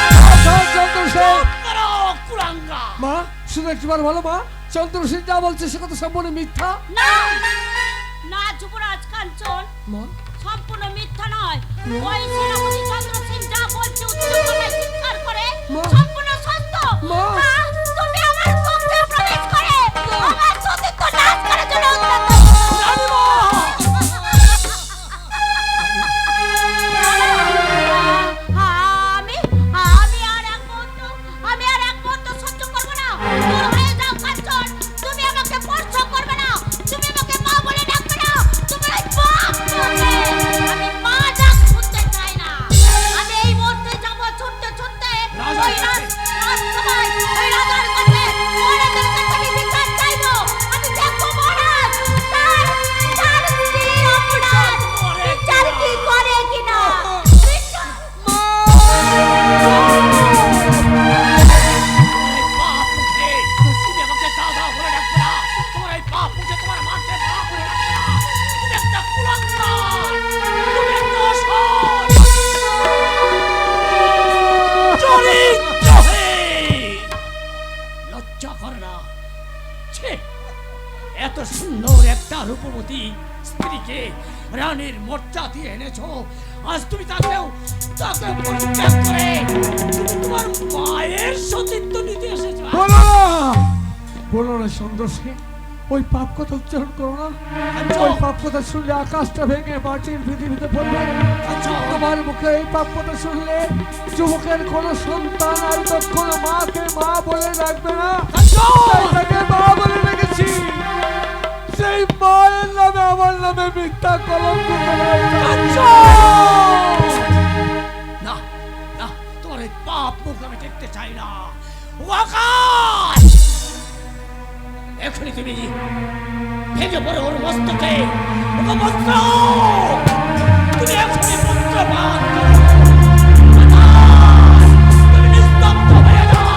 চন্দ্রসেন, করো কুলাঙ্গা। মা শুধু একবার বলো মা, চন্দ্রসেন যা বলছে সে কথা সম্পূর্ণ মিথ্যা। না না যুবরাজ কাঞ্চন, মা, সম্পূর্ণ মিথ্যা নয়। ওই সেনাপতি চন্দ্রসেন যা বলছে উচ্চ গলায় চিৎকার করে মা। সম্পূর্ণ সত্য। মা। মা, তুমি আমার কক্ষে প্রবেশ করে আমার সতীত্ব নাশ করার জন্য উদ্যত। আমি আর এক মুহূর্ত সহ্য করব না। দূর হয়ে যাও কাঞ্চন, তুমি আমাকে স্পর্শ করবে না, তুমি আমাকে মা বলে ডাকবে না, তুমি ওই পাপ করবে। আমি মা ডাক শুনতে চাই না। আমি এই মুহূর্তে যাব ছুটতে ছুটতে ওই রাজসভায়, ওই রাজার কাছে, মহারাজের কাছে আমি বিচার চাইবো। আমি দেখবো মহারাজ তার স্ত্রী অপরাধ বিচার কি করে কিনা। তুমি আমাকে দাদা বলে ডাকবে না, তোমার এই পাপ মুখে তোমার মাকে মা বলে ডাকবে না। তুমি একটা কুলাঙ্গা, তুমি একটা অসৎ, চরিত্রহীন। লজ্জা করে না? ছি! এত সুন্দর একটা রূপবতী স্ত্রীকে রানীর মর্যাদা দিয়ে এনেছো, আজ তুমি তাকে পরিত্যাগ করে তুমি তোমার মায়ের সতীত্ব নিতে এসেছো। বলো না, বলো না চন্দ্রসেন, ওই পাপ কথা উচ্চারণ করো না। ওই পাপ কথা শুনলে আকাশটা ভেঙে মাটির পৃথিবীতে পড়বে। তোমার মুখে এই পাপ কথা শুনলে যুবকের কোন সন্তান আর কখনো মাকে মা বলে ডাকবে না। তাই তাকে মা বলে রেখেছি, সেই মায়ের নামে আমার নামে মিথ্যা কলঙ্কিত হয়েছে। না না, তোমার এই পাপ মুখ আমি দেখতে চাই না। ও আকাশ, এখনই তুমি ভেঙে পড়ো ওর মস্তকে। ও মস্ত, তুমি এখনই মন্ত্র পাঠ করো। আকাশ, তুমি নিস্তব্ধ হয়ে যাও।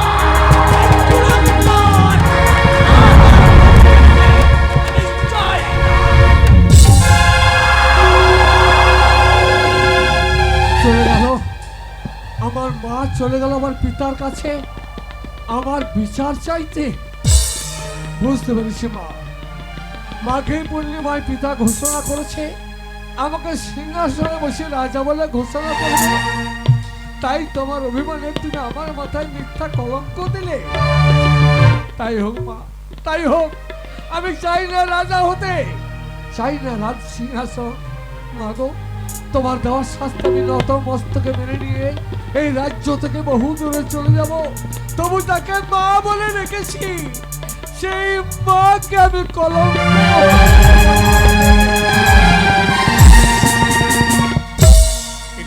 কুলাঙ্গার, নিশ্চয় চলে গেল, আমার মা চলে গেল আমার পিতার কাছে আমার বিচার চাইতে। বুঝতে পেরেছি মা, মাঘে পূর্ণিমায় পিতা ঘোষণা করেছে আমাকে সিংহাসনে বসে রাজা বলে ঘোষণা করেছে। তাই তোমার অভিমানে তুমি আমার মাথায় মিথ্যা কলঙ্ক দিলে। তাই হোক মা, তাই হোক। আমি চাই না রাজা হতে, চাই না রাজ সিংহাসন। মাগো, তোমার দেওয়ার শাস্তি আমি নত মস্তকে মেনে নিয়ে এই রাজ্য থেকে বহু দূরে চলে যাব। তবু তাকে মা বলে রেখেছি, সেই মাকে আমি কলঙ্ক।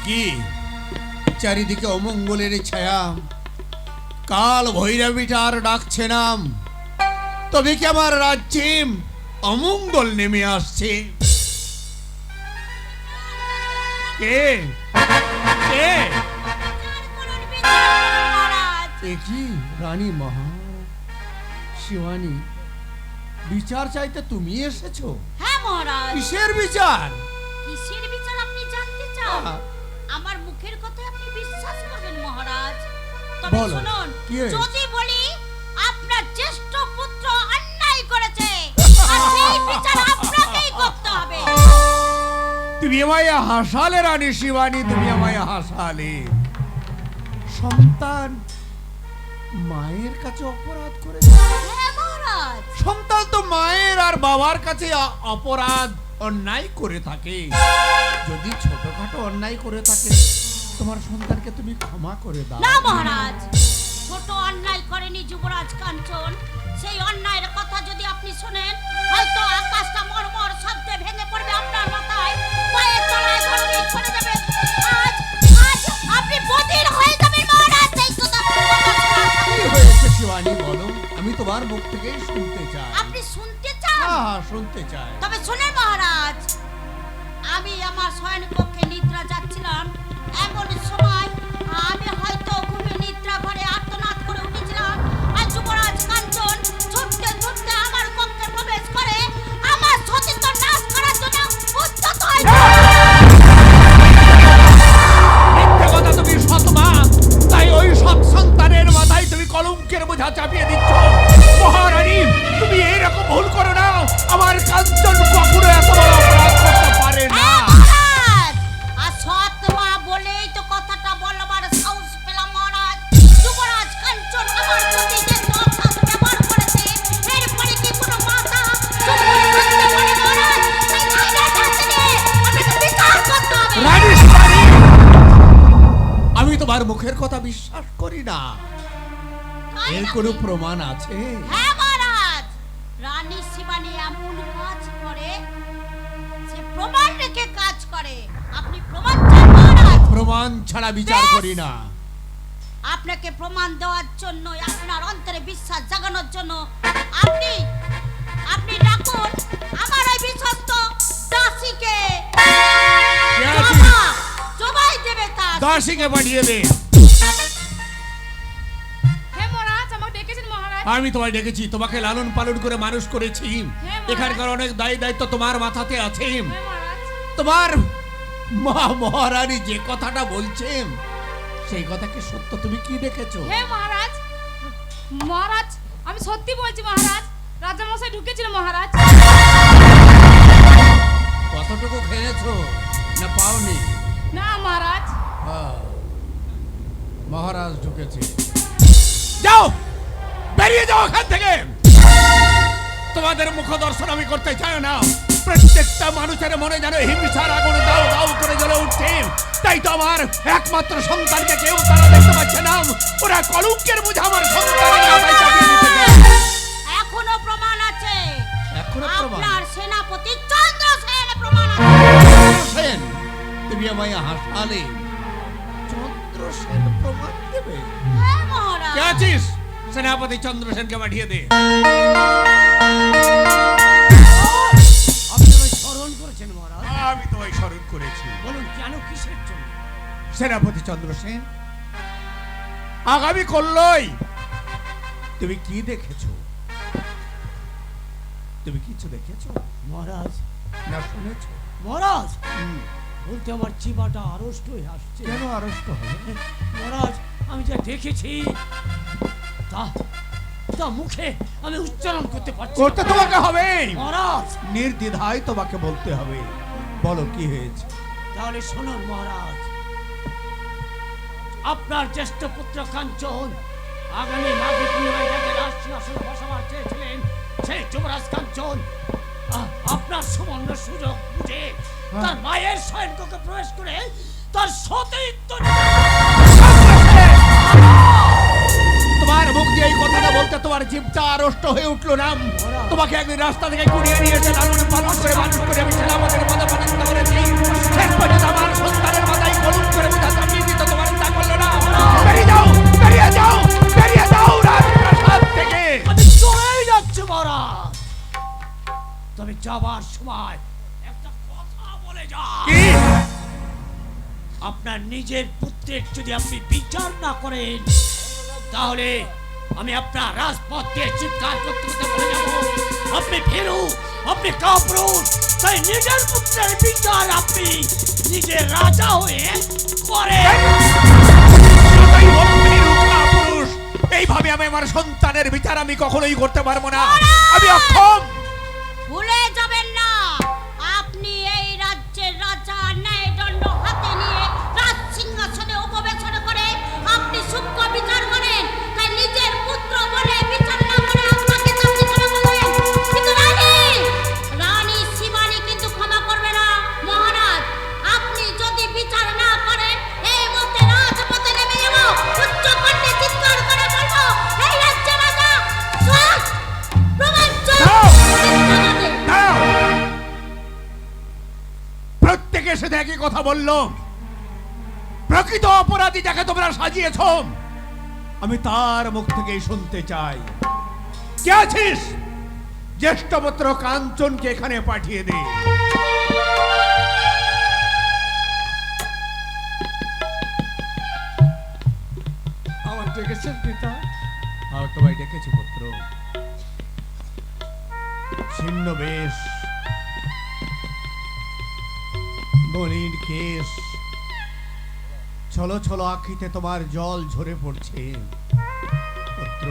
কি চারিদিকে অমঙ্গলের ছায়া, কাল ভৈরবীটার ডাকছে নাম, তবে কি আমার রাজ্যে অমঙ্গল নেমে আসছে? কে কে এ কি রানী মহা শিবানী, বিচার চাইতে তুমি এসেছো? হ্যাঁ মহারাজ। কিসের বিচার? কিসের বিচার আপনি জানতে চান? আমার মুখের কথা আপনি বিশ্বাস করবেন মহারাজ? তবে বলো, শুনুন, কি হয়েছে? যদি বলি আপনার জ্যেষ্ঠ পুত্র অন্যায় করেছে, আর সেই বিচার আপনাকেই করতে হবে। তুমি আমায় হাসালে রানী শিবানী, তুমি আমায় হাসালে। সন্তান মায়ের কাছে অপরাধ করেছে? হ্যাঁ মহারাজ। সন্তান তো মায়ের আর বাবার কাছে অপরাধ অন্যায় করে থাকে। যদি ছোটখাটো অন্যায় করে থাকে, তোমার সন্তানকে তুমি ক্ষমা করে দাও। না মহারাজ, ছোট অন্যায় করেনি যুবরাজ কাঞ্চন। সেই অন্যায়ের কথা যদি আপনি শোনেন, হয়তো আকাশটা মরমর শব্দে ভেঙে পড়বে আপনার মাথায়, পায়ের তলায় গড়গড় করে যাবে। আজ আজ আপনি বধির হয়ে যাবেন মহারাজ। এই কথা কি হয়েছে শিবানী বলো, আমি তোমার মুখ থেকেই শুনতে চাই। আপনি শুনতে চান? হ্যাঁ, শুনতে চাই। তবে শুনেন মহারাজ, আমি আমার শয়ন কক্ষে নিদ্রা যাচ্ছিলাম, এমন সময় আমি হয়তো ঘুমে নিদ্রা ঘরে আর্তনাদ করে উঠেছিলাম, আর যুবরাজ কাঞ্চন ছুটতে ছুটতে আমার কক্ষে প্রবেশ করে আমার সতীত্ব নাশ করার জন্য উদ্যত হয়েছে। মিথ্যে কথা তুমি সৎমা, তাই ওই সৎ সন্তানের মাথায় তুমি কলঙ্কের বোঝা চাপিয়ে দিচ্ছ। মহারানী, তুমি এইরকম ভুল করো না। আমার কাঞ্চন কখনো এত বড় অপরাধ করতে পারে না। মহারাজ, আর সৎ মা বলেই তো কথাটা বলবার সাহস পেলাম মহারাজ। যুবরাজ কাঞ্চন আমার প্রতি যে অসৎ ব্যবহার করেছে, এরপরে কি কোনো মাতা চুপ করে থাকতে পারে মহারাজ? তাই আইনের কাছে নিয়ে আপনাকে বিচার করতে হবে। রানী শিবানী, আমি তোমার মুখের কথা বিশ্বাস করি না। তাই এর নাকি? কোনো প্রমাণ আছে? হ্যাঁ মহারাজ, রানী শিবানী এমন কাজ করে, সে প্রমাণ রেখে কাজ করে। আপনি প্রমাণ চান মহারাজ? প্রমাণ ছাড়া বিচার বেশ। করি না। আপনাকে প্রমাণ দেওয়ার জন্য, আপনার অন্তরে বিশ্বাস জাগানোর জন্য আপনি আপনি ডাকুন আমার ওই বিশ্বস্ত দাসীকে। কে আছে? জবাই দেবে তার। দাসীকে পাঠিয়ে দে। হে মহারাজ, আমাকে ডেকেছেন মহারাজ। আমি তোমায় ডেকেছি, তোমাকে লালন পালন করে মানুষ করেছি। মহারাজ। এখানকার অনেক দায়িত্ব তোমার মাথাতে আছে। হে মহারাজ। তোমার মা মহারানী যে কথাটা বলছেন, সেই কথা কি সত্য? তুমি কি দেখেছো? হে মহারাজ, মহারাজ আমি সত্যি বলছি মহারাজ, রাজা মশাই ঢুকেছিল মহারাজ। কতটুকু খেয়েছো না পাওনি? না মহারাজ। মহারাজ ঢুকেছে। যাও, বেরিয়ে যাও এখান থেকে। তোমাদের মুখ দর্শন আমি করতে চাই না। প্রত্যেকটা মানুষের মনে যেন হিংসার আগুন দাও দাও করে জ্বলে উঠছে। তাই তো আমার একমাত্র সন্তানকে কেউ তারা দেখতে পাচ্ছে না। ওরা কলঙ্কের বোঝা আমার সন্তানের মাথায় চাপিয়ে দিতে চায়। এখনো প্রমাণ আছে। এখনো প্রমাণ? আপনার সেনাপতি চন্দ্রসেন প্রমাণ আছে। চন্দ্রসেন, তুমি আমায় হাসালে। চন্দ্রসেন প্রমাণ দেবে? হ্যাঁ মহারাজ। কে আছিস? সেনাপতি চন্দ্রসেনকে পাঠিয়ে দে। আপনি আমায় স্মরণ করেছেন মহারাজ। আমি তোমায় স্মরণ করেছি। বলুন কেন, কিসের জন্য? সেনাপতি চন্দ্রসেন, আগামী কল্লই তুমি কি দেখেছো? তুমি কিছু দেখেছো মহারাজ, না শুনেছো? মহারাজ, বলতে আমার চিবাটা আড়ষ্ট হয়ে আসছে। কেন আড়ষ্ট হবে? মহারাজ, আমি যা দেখেছি তা তা মুখে আমি উচ্চারণ করতে পারছি না। করতে তোমাকে হবে, মহারাজ। নির্দ্বিধায় তোমাকে বলতে হবে। বলো কি হয়েছে? তাহলে শুনুন মহারাজ, আপনার জ্যেষ্ঠ পুত্র কাঞ্চন আগামী মাঘী পূর্ণিমায় যাকে রাজ সিংহাসনে বসাবার চেয়েছিলেন, সেই যুবরাজ কাঞ্চন আপনার সুবর্ণ সুযোগ বুঝে তার মায়ের শয়নকক্ষে প্রবেশ করে তার সতীত্ব তোমার মুখ দিয়ে এই কথাটা বলতে তোমার জিভটা আড়ষ্ট হয়ে উঠলো না? তোমাকে একদিন রাস্তা থেকে কুড়িয়ে নিয়ে এসে লালন পালন করে মানুষ করে আমি সেনাপতির পদে পদস্থ করেছি। শেষ পর্যন্ত আমার সন্তানের মাথায় কলম করে বোঝা চাপিয়ে দিতে তোমার তা করলো না। বেরিয়ে যাও, বেরিয়ে যাও, বেরিয়ে যাও রাজপ্রাসাদ থেকে। আমি চলেই যাচ্ছি মহারাজ, তবে যাবার সময় একটা কথা বলে যা। কি? আপনার নিজের পুত্রের যদি আপনি বিচার না করেন, তাহলে আমি আপনার রাজপথ দিয়ে চিৎকার করতে করতে বলে যাব, আপনি ভীরু, আপনি কাপুরুষ। তাই নিজের পুত্রের বিচার আপনি নিজের রাজা হয়ে করেন। এইভাবে আমি আমার সন্তানের বিচার আমি কখনোই করতে পারবো না। আমি অক্ষম। ভুলে যাবেন না, আপনি এই রাজ্যের রাজা, ন্যায়দণ্ড হাতে নিয়ে রাজ সিংহাসনে উপবেশন করে আপনি সূক্ষ্ম বিচার করেন। তাই নিজের পুত্র বলে বিচার না করে আপনাকে চাকরি করে বলেন। কিন্তু রানী শিবানী কিন্তু ক্ষমা করবে না। মহারাজ, আপনি যদি বিচার না করেন, এই মুহূর্তে রাজপথে নেমে যাব, উচ্চ কণ্ঠে চিৎকার করে বলবো, এই রাজ্যের রাজা স্বাদ প্রমাণ প্রত্যেকের সাথে একই কথা বললো। প্রকৃত অপরাধী যাকে তোমরা সাজিয়েছ, আমি তার মুখ থেকেই শুনতে চাই। কে আছিস? জ্যেষ্ঠ পুত্র কাঞ্চনকে এখানে পাঠিয়ে দে। আমার ডেকেছেন পিতা? তোমায় ডেকেছি পুত্র। ছিন্ন বেশ, মলিন কেশ, ছলো ছলো আখিতে তোমার জল ঝরে পড়ছে। পুত্র,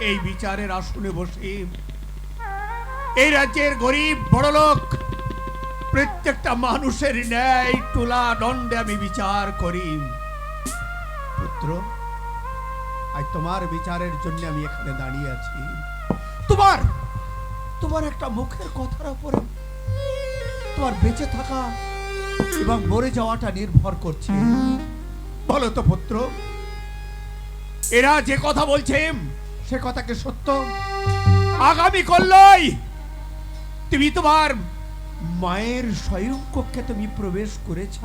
এই বিচারের আসনে বসে এই রাজ্যের গরিব বড়লোক প্রত্যেকটা মানুষের ন্যায় তুলা দণ্ডে আমি বিচার করি। পুত্র, আজ তোমার বিচারের জন্য আমি এখানে দাঁড়িয়ে আছি। তোমার তোমার একটা মুখের কথার উপরে তোমার বেঁচে থাকা এবং মরে যাওয়াটা নির্ভর করছে। বলো তো পুত্র, এরা যে কথা বলছে সে কথাকে সত্য? আগামী কল্লই তুমি তোমার মায়ের শয়ন কক্ষে তুমি প্রবেশ করেছ।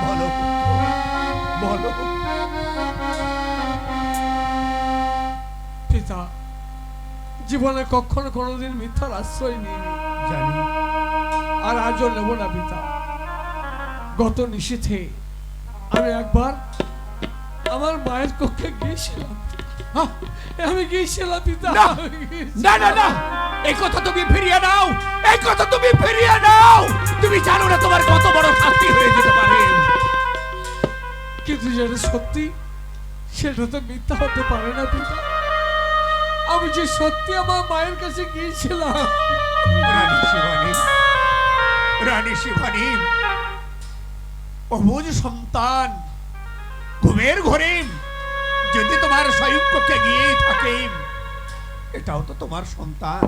বলো, বলো পুত্র, বলো। পিতা, জীবনে কখনো কোনোদিন মিথ্যার আশ্রয় নিইনি, জানি। আর আজও নেব না পিতা। গত নিশীথে আমি একবার আমার মায়ের কক্ষে গিয়েছিলাম। আমি গিয়েছিলাম পিতা। না না না না, এই কথা তুমি ফিরিয়ে নাও, এই কথা তুমি ফিরিয়ে নাও। তুমি জানো না তোমার কত বড় শাস্তি হয়ে যেতে পারে। কিন্তু যেটা সত্যি সেটা তো মিথ্যা হতে পারে না পিতা। আমি যে সত্যি আমার মায়ের কাছে গিয়েছিলাম। রানী শিবানী, রানী শিবানী, অবুঝ সন্তান ঘুমের ঘরে যদি তোমার শয়ন কক্ষে গিয়ে থাকে, এটাও তো তোমার সন্তান।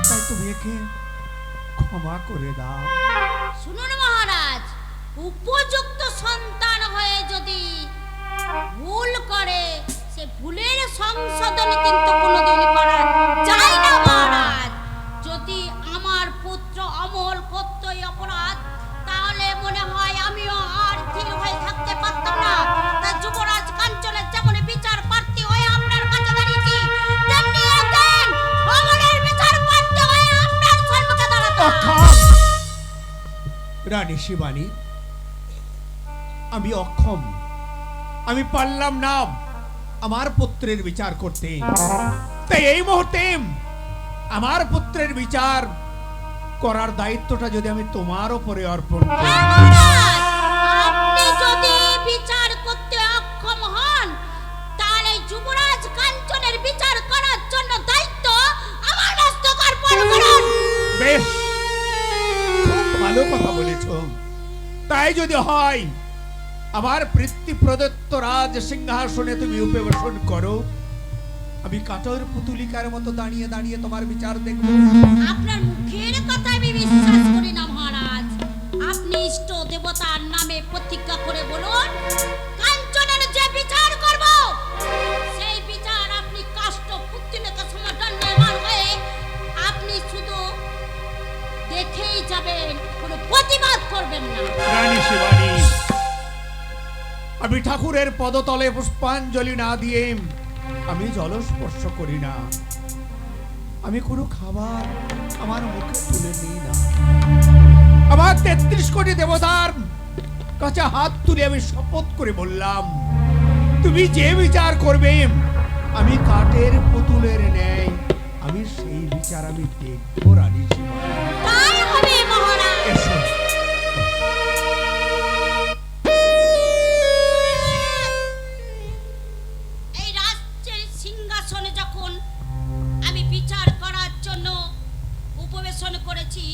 তাই তুমি একে ক্ষমা করে দাও। শুনুন মহারাজ, উপযুক্ত সন্তান হয়ে যদি ভুল করে, সে ভুলের সংশোধন কিন্তু কোনোদিন করা যায় না মহারাজ। যদি আমার পুত্র অমল করতই অপরাধ, তাহলে মনে হয় আমিও আর ধীর হয়ে থাকতে পারতাম না। তা যুবরাজ কাঞ্চনের যেমন বিচার প্রার্থী হয়ে আপনার কাছে দাঁড়িয়েছি, তেমনি একদিন অমলের বিচার প্রার্থী হয়ে আপনার সম্মুখে দাঁড়াতাম। রানী শিবানী, আমি অক্ষম, আমি পারলাম না আমার পুত্রের বিচার করতে। তাই এই মুহূর্তে আমার পুত্রের বিচার করার দায়িত্বটা যদি আমি তোমার উপরে অর্পণ করি। হ্যাঁ, মহারাজ, আপনি যদি বিচার করতে অক্ষম হন তাহলে যুবরাজ কাঞ্চনের বিচার করার জন্য দায়িত্ব আমার মস্তক অর্পণ করুন। বেশ, খুব ভালো কথা বলেছ। তাই যদি হয়, আমার পৃথ্বী প্রদত্ত রাজ সিংহাসনে তুমি উপবেশন করো, আমি কাঠের পুতুলিকার মতো দাঁড়িয়ে দাঁড়িয়ে তোমার বিচার দেখব। আপনার মুখের কথা আমি বিশ্বাস করি না মহারাজ। আপনি ইষ্ট দেবতার নামে প্রতিজ্ঞা করে বলুন, কাঞ্চনের যে বিচার করব সেই বিচার আপনি কাষ্ঠ পুতুলিকা সমদণ্ডায়মান হয়ে আপনি শুধু দেখেই যাবেন, কোনো প্রতিবাদ করবেন না। রানী শিবানী, আমি ঠাকুরের পদতলে পুষ্পাঞ্জলি না দিয়ে আমি জলস্পর্শ করি না, আমি কোনো খাবার আমার মুখে তুলে নিই না। আমার 33 কোটি দেবতার কাছে হাত তুলে আমি শপথ করে বললাম, তুমি যে বিচার করবে আমি কাঠের পুতুলের ন্যায় আমি সেই বিচার আমি দেখবো। রানী শিবানী, তাই হবে মহারাজ। এসো। এই রাজ্যের সিংহাসনে যখন আমি বিচার করার জন্য উপবেশন করেছি,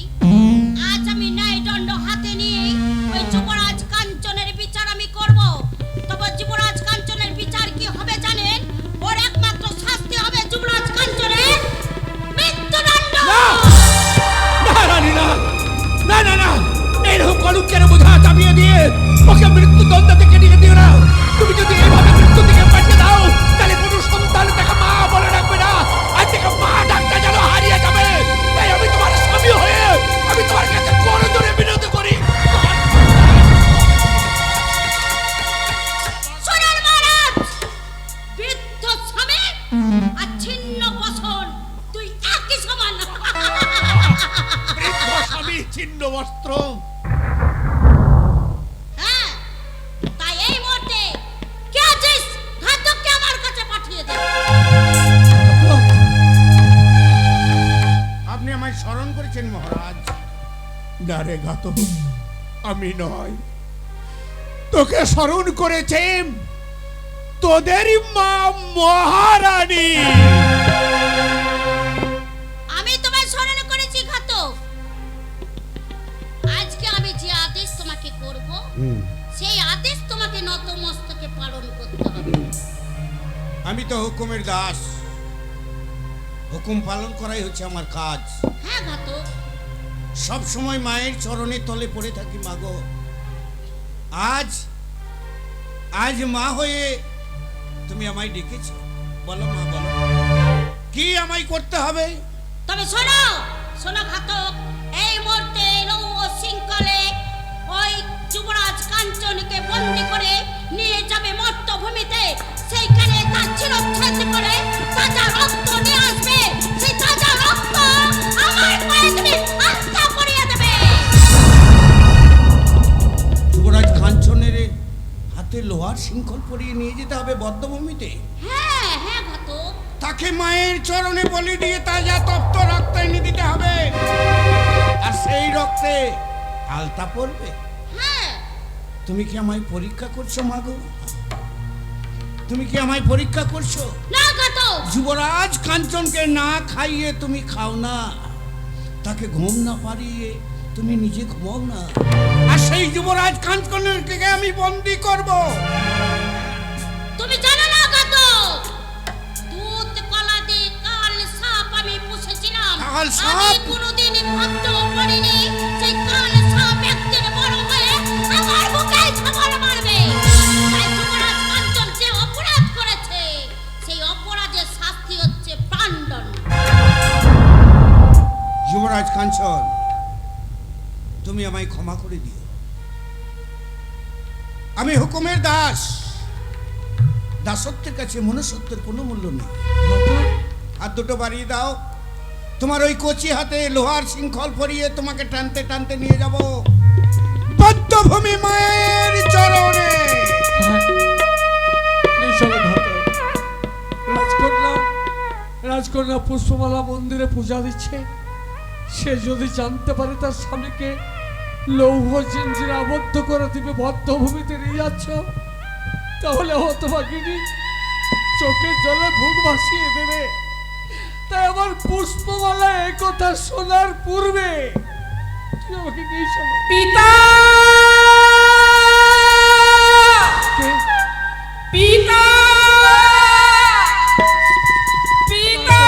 আজ আমি ন্যায়দণ্ড হাতে নিয়ে ওই যুবরাজ কাঞ্চনের বিচার আমি করব। তবে যুবরাজ কাঞ্চনের বিচার কি হবে জানেন? ওর একমাত্র শাস্তি হবে যুবরাজ কাঞ্চনের মৃত্যুদণ্ড। না রানী, না না না না, এইরকম কলঙ্কের বোঝা চাপিয়ে দিয়ে ওকে মৃত্যুদণ্ড থেকে নিয়ে দিও না। তুমি যদি এইভাবে মৃত্যু থেকে পাঠিয়ে দাও, তাহলে কোনো সন্তান তাকে মা বলে ডাকবে না, আর থেকে মা ডাকতে যেন হারিয়ে যাবে। তাই আমি তোমার স্বামী হয়ে আমি তোমার কাছে করজোড়ে বিনতি করি। শুনুন মহারাজ, বৃদ্ধ স্বামী আর ছিন্ন বসন তুই একই সমান। বৃদ্ধ স্বামী ছিন্ন বস্ত্র। হ্যাঁ, তাই এই মুহূর্তে কে আছিস ঘাতককে আমার কাছে পাঠিয়ে দে। আপনি আমায় স্মরণ করেছেন মহারাজ। না রে ঘাতক, আমি নয়, তোকে স্মরণ করেছে তোদেরই মা মহারানী। আমি তোমায় স্মরণ করেছি ঘাতক। আজকে আমি যে আদেশ তোমাকে করব সেই আদেশ তোমাকে নতমস্তকে পালন করতে হবে। আমি তো হুকুমের দাস, হুকুম পালন করাই হচ্ছে আমার কাজ। হ্যাঁ ঘাতক, সব সময় মায়ের চরণে তলে পড়ে থাকি মাগো। আজ আজ মা হয়ে তুমি আমায় ডেকেছো, বলো মা, বলো কি আমায় করতে হবে? তবে শোনো শোনো ঘাতক, এই মুহূর্তে নৌ শৃঙ্খলে ওই যুবরাজ কাঞ্চনকে বন্দি করে নিয়ে যাবে মর্তভূমিতে। সেইখানে তার চিরচ্ছেদ করে তাজা রক্ত নিয়ে আসবে। সেই তাজা রক্ত আমার পায়ে তুমি আস্থা করিয়ে দেবে। যুবরাজ কাঞ্চনের হাতে লোহার শৃঙ্খল পরিয়ে নিয়ে যেতে হবে বদ্ধভূমিতে। হ্যাঁ হ্যাঁ ঘাতক, তাকে মায়ের চরণে বলি দিয়ে তাজা তপ্ত রক্ত এনে দিতে হবে, আর সেই রক্তে আলতা পড়বে। হ্যাঁ। তুমি কি আমায় পরীক্ষা করছো মাগো? তুমি কি আমায় পরীক্ষা করছো? না ঘাতক, যুবরাজ কাঞ্চনকে না খাইয়ে তুমি খাও না, তাকে ঘুম না পাড়িয়ে তুমি নিজে ঘুমাও না, আর সেই যুবরাজ কাঞ্চনকে আমি বন্দি করব। তুমি জানো না ঘাতক, দুধ কলা দিয়ে কাল সাপ আমি পুষেছিলাম। কাল সাপ? আমি কোনোদিন ভাবতেও পারিনি সেই কাল সাপ একদিন বড় হয়ে আমার বুকে ঝামর মারবে। তাই যুবরাজ কাঞ্চন যে অপরাধ করেছে সেই অপরাধের শাস্তি হচ্ছে প্রাণদণ্ড। যুবরাজ কাঞ্চন, তুমি আমায় ক্ষমা করে দিও। আমি হুকুমের দাস, দাসত্বের কাছে মনুষ্যত্বের কোনো মূল্য নেই। হাত দুটো বাড়িয়ে দাও, তোমার ওই কচি হাতে লোহার শৃঙ্খল পরিয়ে তোমাকে টানতে টানতে নিয়ে যাব বদ্ধভূমি মায়ের চরণে। নিশ্চয় ঘাতক। রাজকন্যা রাজকন্যা পুষ্পমালা মন্দিরে পূজা দিচ্ছে, সে যদি জানতে পারে তার স্বামীকে লৌহ জিঞ্জিরে আবদ্ধ করে তুমি বদ্ধভূমিতে নিয়ে যাচ্ছ, তাহলে হতভাগিনী চোখের জলে বুক ভাসিয়ে দেবে। তাই আমার পুষ্পমালা এই কথা শোনার পূর্বে তুই আমাকে নিয়ে চলো। পিতা পিতা পিতা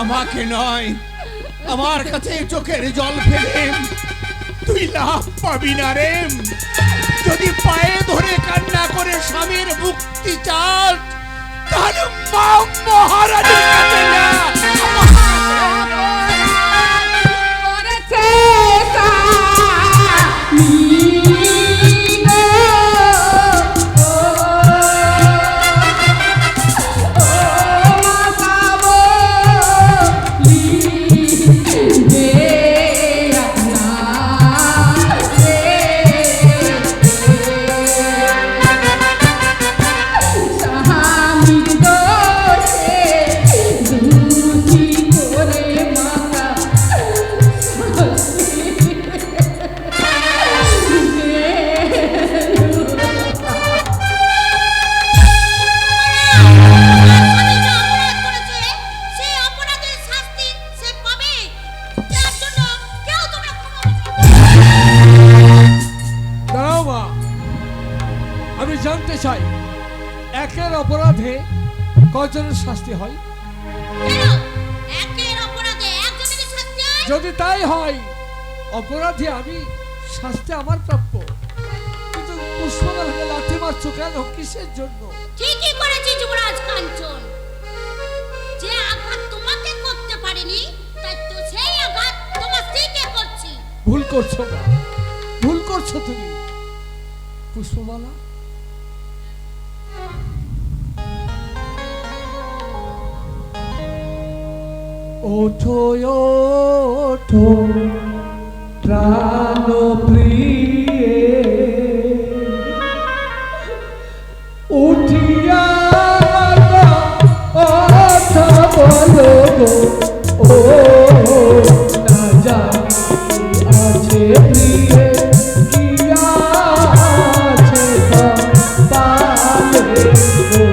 আমাকে নয়, আমার কাছে চোখের জল ফেলে তুই লাভ পাবি না রে। যদি পায়ে ধরে কান্না করে স্বামীর মুক্তি চাস, তাহলে মা মহারাজের কাছে যা। জানতে চাই একের অপরাধে কয়জনের শাস্তি হয়? যদি তাই হয় অপরাধী আমি, শাস্তি আমার প্রাপ্য, কিন্তু পুষ্পমালাকে লাথি মারছো কেন, কিসের জন্য? ঠিকই করেছি যুবরাজ কাঞ্চন, যে আঘাত তোমাকে করতে পারিনি তাই তো সেই আঘাত তোমার স্ত্রীকে করছি। ভুল করছো না, ভুল করছো তুমি পুষ্পমালা। ওঠো ওঠো প্রাণ প্রিয়ে, উঠিয়া কথা বলো গো, ও না জানি আছে প্রিয়ে কি আছে পালে গো।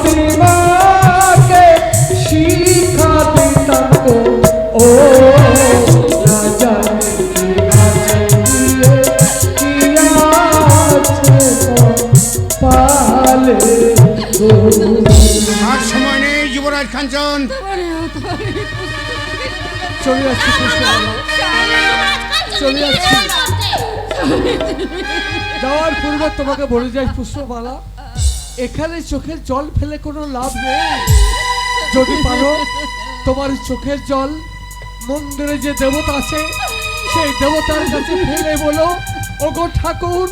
প্রতিমাকে শিক্ষা দিতাম গো ও রাজা পালে গো। আর সময় নেই যুবরাজ কাঞ্চন। চলে যাচ্ছি পুষ্পমালা, চলে যাচ্ছি। যাওয়ার পূর্বে তোমাকে বলে যাই পুষ্পমালা, এখানে চোখের জল ফেলে কোনো লাভ নেই। যদি পারো তোমার চোখের জল মন্দিরে যে দেবতা আছে সেই দেবতার কাছে ফেলে বলো, ওগো ঠাকুর,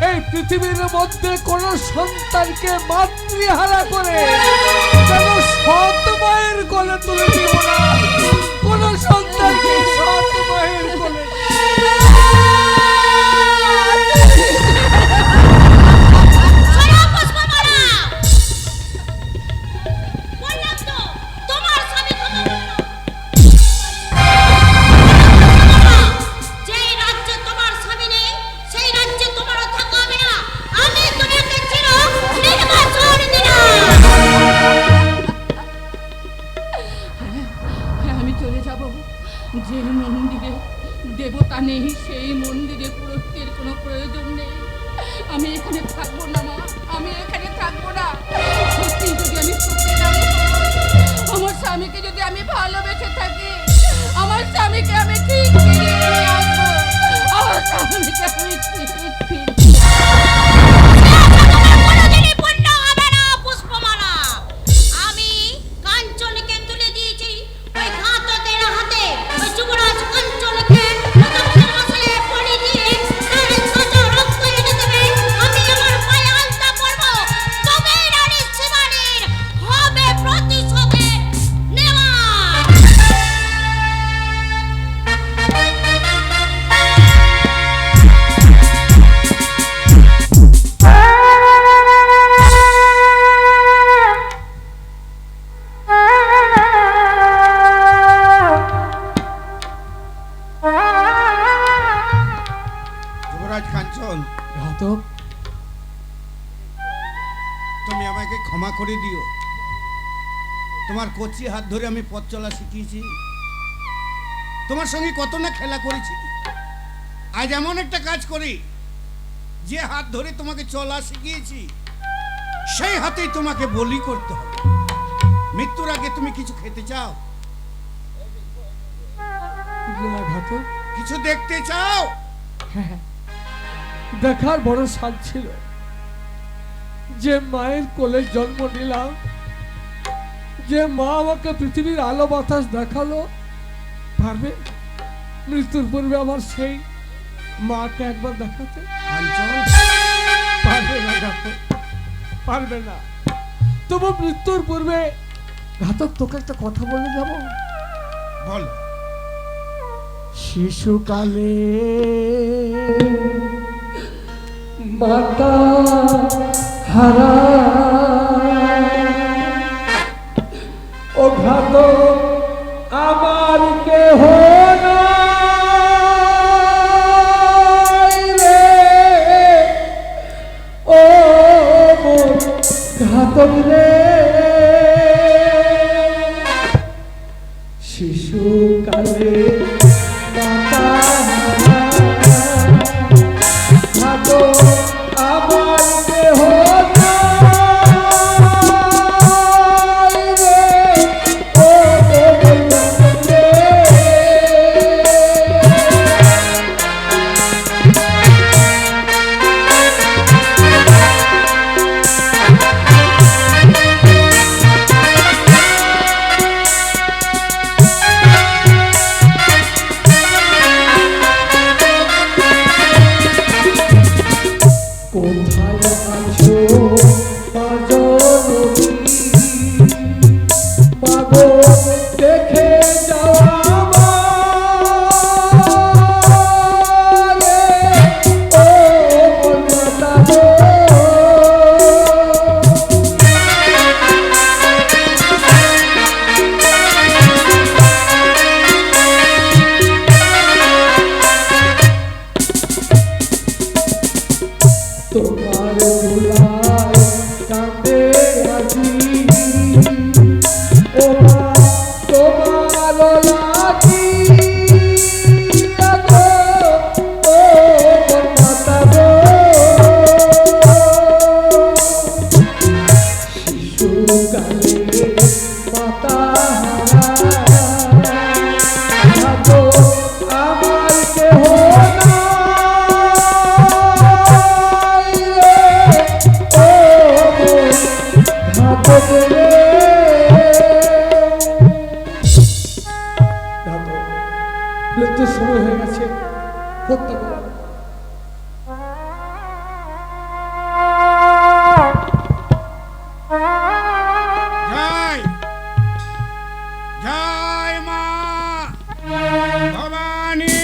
এই পৃথিবীর মধ্যে কোন সন্তানকে মাতৃহারা করে যেন সৎ মায়ের কোলে তুলে দিব না, কোন সন্তানকে সৎ মায়ের কোলে। যে মন্দিরে দেবতা নেই সেই মন্দিরে পুরোহিতের কোনো প্রয়োজন নেই। আমি এখানে থাকবো না মা, আমি এখানে থাকবো না। সত্যি যদি আমি সত্যিকারে আমার স্বামীকে যদি আমি ভালোবেসে থাকি, আমার স্বামীকে আমি ঠিক ফিরিয়ে নিয়ে আসবো, আমার স্বামীকে আমি ঠিক ফিরিয়ে। তুমি আমাকে ক্ষমা করে দিও। তোমার কচি হাত ধরে আমি পথ চলা শিখিয়েছি, তোমার সঙ্গে কত না খেলা করেছি। আজ এমন একটা কাজ করি, যে হাত ধরে তোমাকে চলা শিখিয়েছি সেই হাতেই তোমাকে বলি করতে হবে। মৃত্যুর আগে তুমি কিছু খেতে চাও, কিছু দেখতে চাও? হ্যাঁ, দেখার বড় স্বাদ ছিল যে মায়ের কোলে জন্ম নিলাম, যে মা আমাকে পৃথিবীর আলো বাতাস দেখালো। পারবে মৃত্যুর পূর্বে আমার সেই মাকে একবার দেখাতে? পারবে না ঘাতক, পারবে না। তবু মৃত্যুর পূর্বে ঘাতক তোকে একটা কথা বলে যাব। বল। শিশুকালে মাতা হারা ও ঘাতক আমার কেহ নাই রে, ও ঘাতক রে। শিশুকালে মাতা ঘাতক আমার কেহ নাই রে, ও ঘাতক রে। পাতা আমার কেহ মৃত্যুর সময় হয়ে গেছে, হত্যা করা। জয় জয় মা ভবানী।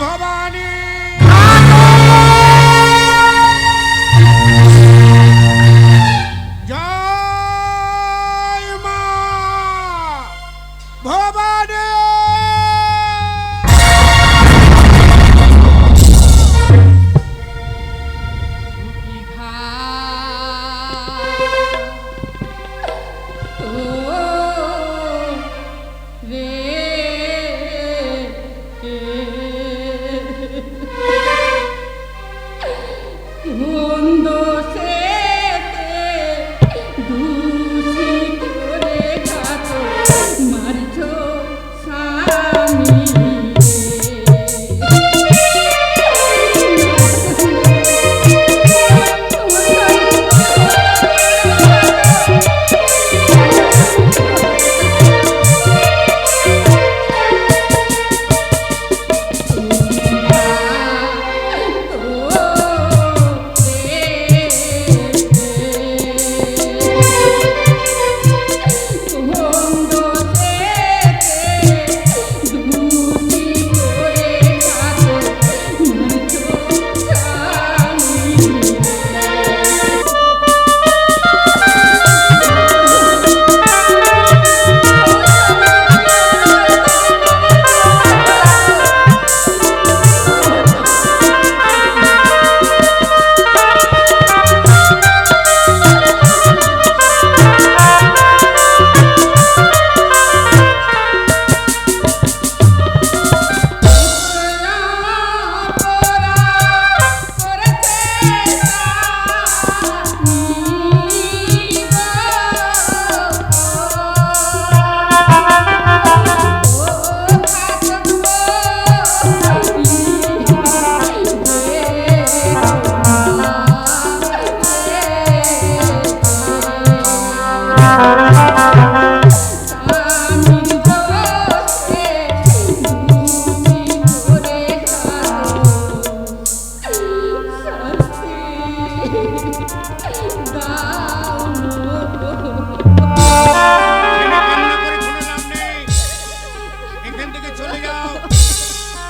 ভবানী জয় মা ভবানী।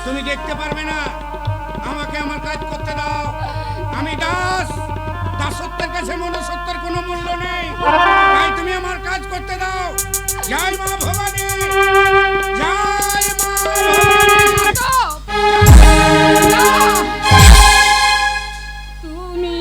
তুমি দেখতে পারবে না, আমাকে আমার কাজ করতে দাও। আমি দাস, দাসত্বের কাছে মনুষ্যত্বের কোনো মূল্য নেই, তাই তুমি আমার কাজ করতে দাও। জয় মা ভবানী, জয় মা ভবানী। তুমি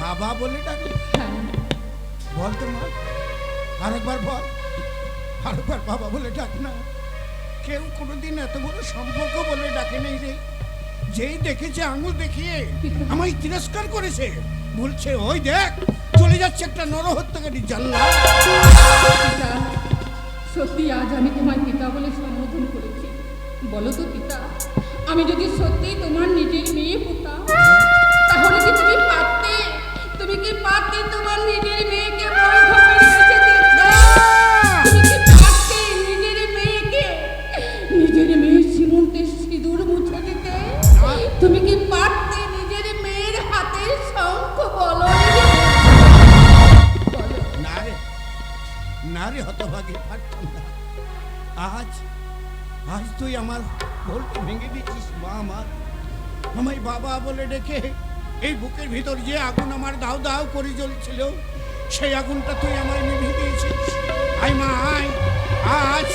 বাবা বলে ডাকলি? বল তো মা, আরেকবার বল। আরেকবার বাবা বলে ডাক না। কেউ কোনোদিন এত বড় সম্পর্ক বলে ডাকে নেই রে। যেই দেখেছে আঙুল দেখিয়ে আমায় তিরস্কার করেছে, বলছে ওই দেখ চলে যাচ্ছে একটা নরহত্যাকারী জাল্লা। সত্যি আজ আমি তোমায় পিতা বলে সম্বোধন করেছি। বলো তো পিতা, আমি যদি সত্যি তোমার নিজের মেয়ে হতাম, তাহলে কি তুমি পারতে? তুমি কি পারতে তোমার নিজের মেয়েকে বন্ধ করে না রে হতভাগী, পারতাম না। আজ আজ তুই আমার ভুলটা ভেঙে দিচ্ছিস মা। আমার আমায় বাবা বলে ডেকে এই বুকের ভিতর যে আগুন আমার দাও দাও করে জ্বলছিল, সেই আগুনটা তুই আমায় নিভিয়ে দিয়েছিস। আয় মা আয়, আজ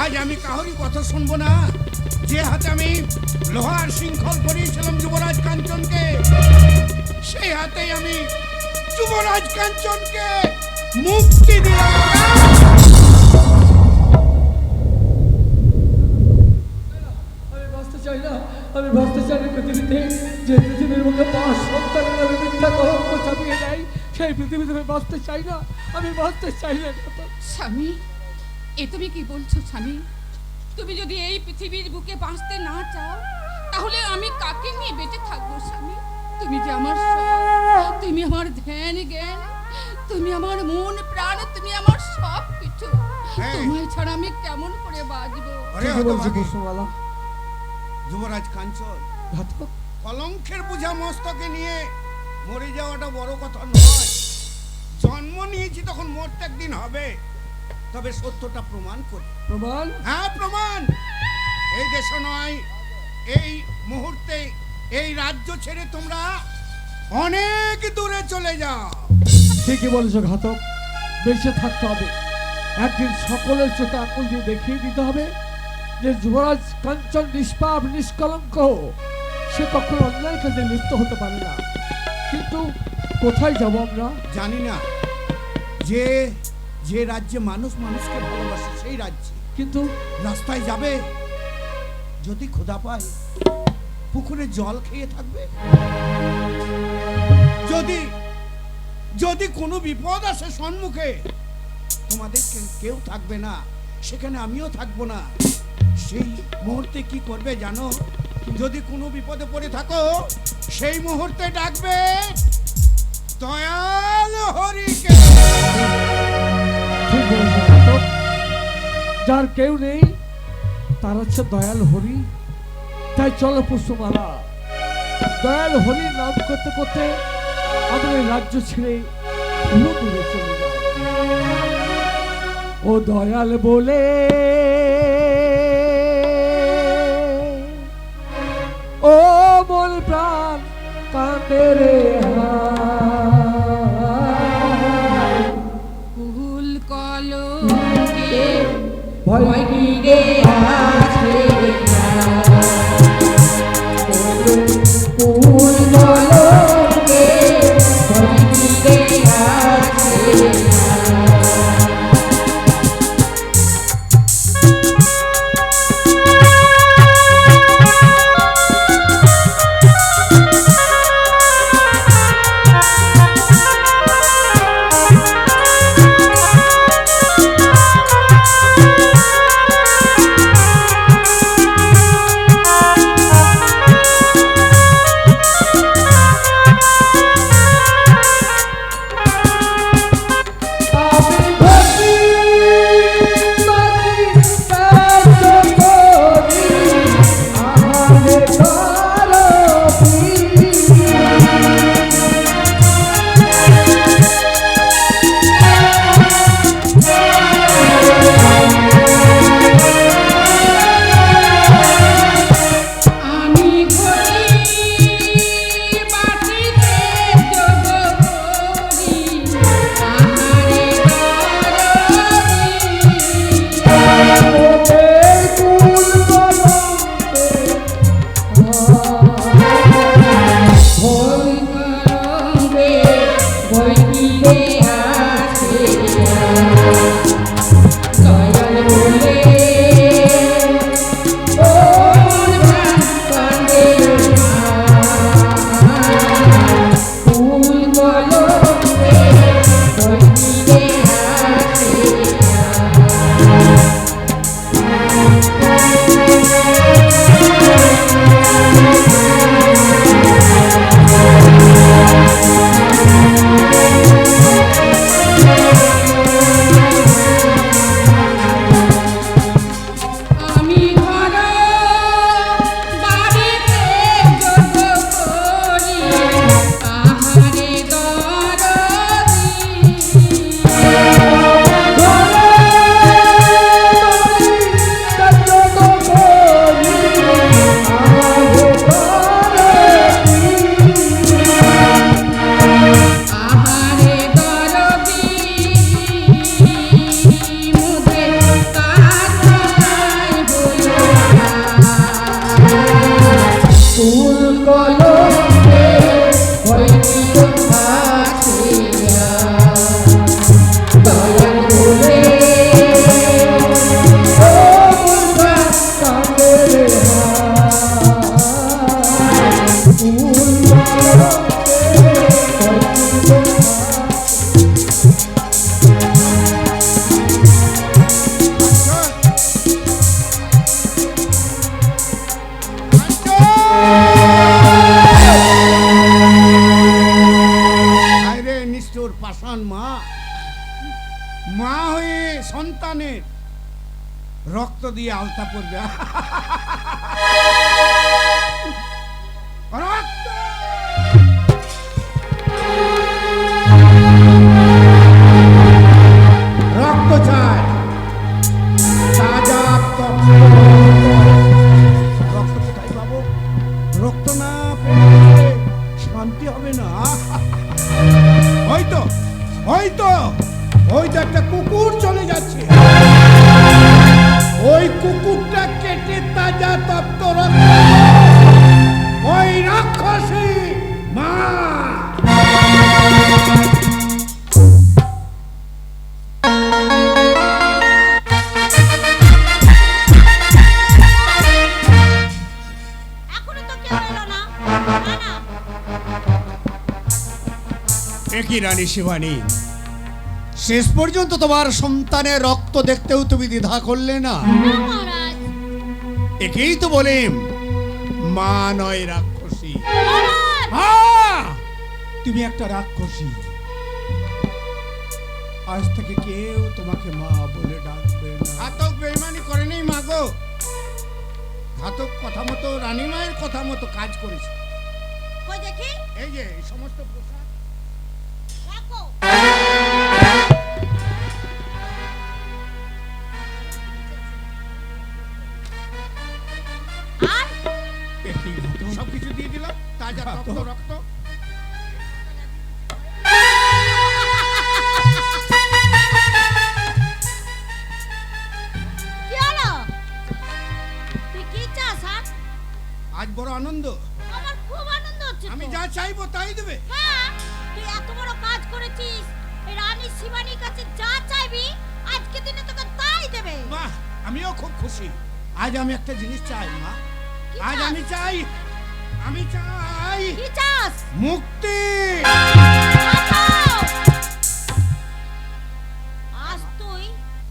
আজ আমি কাহরি কথা শুনবো না। যে হাতে আমি লোহার শৃঙ্খল করিয়েছিলাম যুবরাজ কাঞ্চনকে, সেই হাতেই আমি যুবরাজ কাঞ্চনকে মুক্তি দিলাম। আমি বাঁচতে চাই না, আমি বাঁচতে চাই না পৃথিবীতে। যে পৃথিবীর মুখে 5 সন্তানের নামে মিথ্যা কলঙ্ক চাপিয়ে দেয়, সেই পৃথিবীতে আমি বাঁচতে চাই না, আমি বাঁচতে চাই না। স্বামী, এ তুমি কি বলছো স্বামী? তুমি যদি এই পৃথিবীর বুকে বাঁচতে না চাও, তাহলে আমি কাকে নিয়ে বেঁচে থাকবো স্বামী? তুমি যে আমার সব, তুমি আমার ধ্যান জ্ঞান, তুমি আমার মন প্রাণ, তুমি আমার সব কিছু। হ্যাঁ। তোমায় ছাড়া আমি কেমন করে বাঁচবো? আরে কি বলছো হতভাগী, কুসুমালা? যুবরাজ কাঞ্চন, ঘাতক, কলঙ্কের বোঝা মস্তকে নিয়ে মরে যাওয়াটা বড় কথা নয়। জন্ম নিয়েছি তখন মরতে একদিন হবে, তবে সত্যটা প্রমাণ করি। প্রমাণ? হ্যাঁ প্রমাণ। এই দেশ নয়, এই মুহূর্তে এই রাজ্য ছেড়ে তোমরা অনেক দূরে চলে যাও। ঠিকই বলেছো ঘাতক, বেঁচে থাকতে হবে। একদিন সকলের চোখে আঙুল দিয়ে দেখিয়ে দিতে হবে যে যুবরাজ কাঞ্চন নিষ্পাপ নিষ্কলঙ্ক, সে কখনো অন্যায় কাজে লিপ্ত হতে পারে না। কিন্তু কোথায় যাব আমরা? জানি না। যে যে রাজ্যে মানুষ মানুষকে ভালোবাসে সেই রাজ্যে কিন্তু রাস্তায় যাবে, যদি ক্ষুধা পায় পুকুরে জল খেয়ে থাকবে। যদি যদি কোনো বিপদ আসে সম্মুখে, তোমাদের কেউ থাকবে না, সেখানে আমিও থাকবো না। সেই মুহূর্তে কি করবে জানো? যদি কোনো বিপদে পড়ে থাকো, সেই মুহূর্তে ডাকবে দয়াল হরিকে। ঠিক বলেছো ঘাতক, যার কেউ নেই তার হচ্ছে দয়াল হরি। তাই চলো কুসুমালা, দয়াল হরির নাম করতে করতে আমাদের এই রাজ্য ছেড়ে বহু দূরে চলে যায়। ও দয়াল বলে ও মন প্রাণ কাঁদে রে হায়। ফুল কলকে ভয় ঘিরে আছে ফুল কলকে ঘিরে আছে। মা হয়ে সন্তানের রক্ত দিয়ে আলতা পড়বে। রক্ত! রক্ত চাই, তাজা তপ্ত রক্ত কোথায় পাবো? রক্ত না পেলে শান্তি হবে না। হয়তো হয়তো হয়তো একটা কুকুর চলে যাচ্ছে, ওই কুকুরটা কেটে তাজা তপ্ত রক্ত ওই রাক্ষসী মা। এখনো তো কেউ এলো না। না, না। একই রানী শিবানী, শেষ পর্যন্ত তোমার সন্তানের রক্ত দেখতেও তুমি দ্বিধা করলে না। না, মহারাজ। একেই তো বলেন মা নয় রাক্ষসী। মহারাজ! হ্যাঁ, তুমি একটা রাক্ষসী, আজ থেকে কেউ তোমাকে মা বলে ডাকবে না। ঘাতক বেইমানি করেনি মা গো, ঘাতক কথা মতো রানী মায়ের কথা মতো কাজ করেছে। কই দেখি? এই যে এই সমস্ত পোশাক রাখো। আর একই ঘাতক সবকিছু দিয়ে দিলাম, তাজা তপ্ত রক্ত। কি হলো? তুই কি চাস? আর আজ বড় আনন্দ, আমার খুব আনন্দ হচ্ছে। আমি তো। যা চাইবো তাই দেবে। হ্যাঁ, তুই এত বড় কাজ করেছিস, এই রানী শিবানীর কাছে যা চাইবি আজকে দিনে তোকে তাই দেবে। বাহ, আমিও খুব খুশি। আজ আমি একটা জিনিস চাই মা, কি আজ চাস? আমি চাই কি চাস? মুক্তি। বাঁচাও! আজ তুই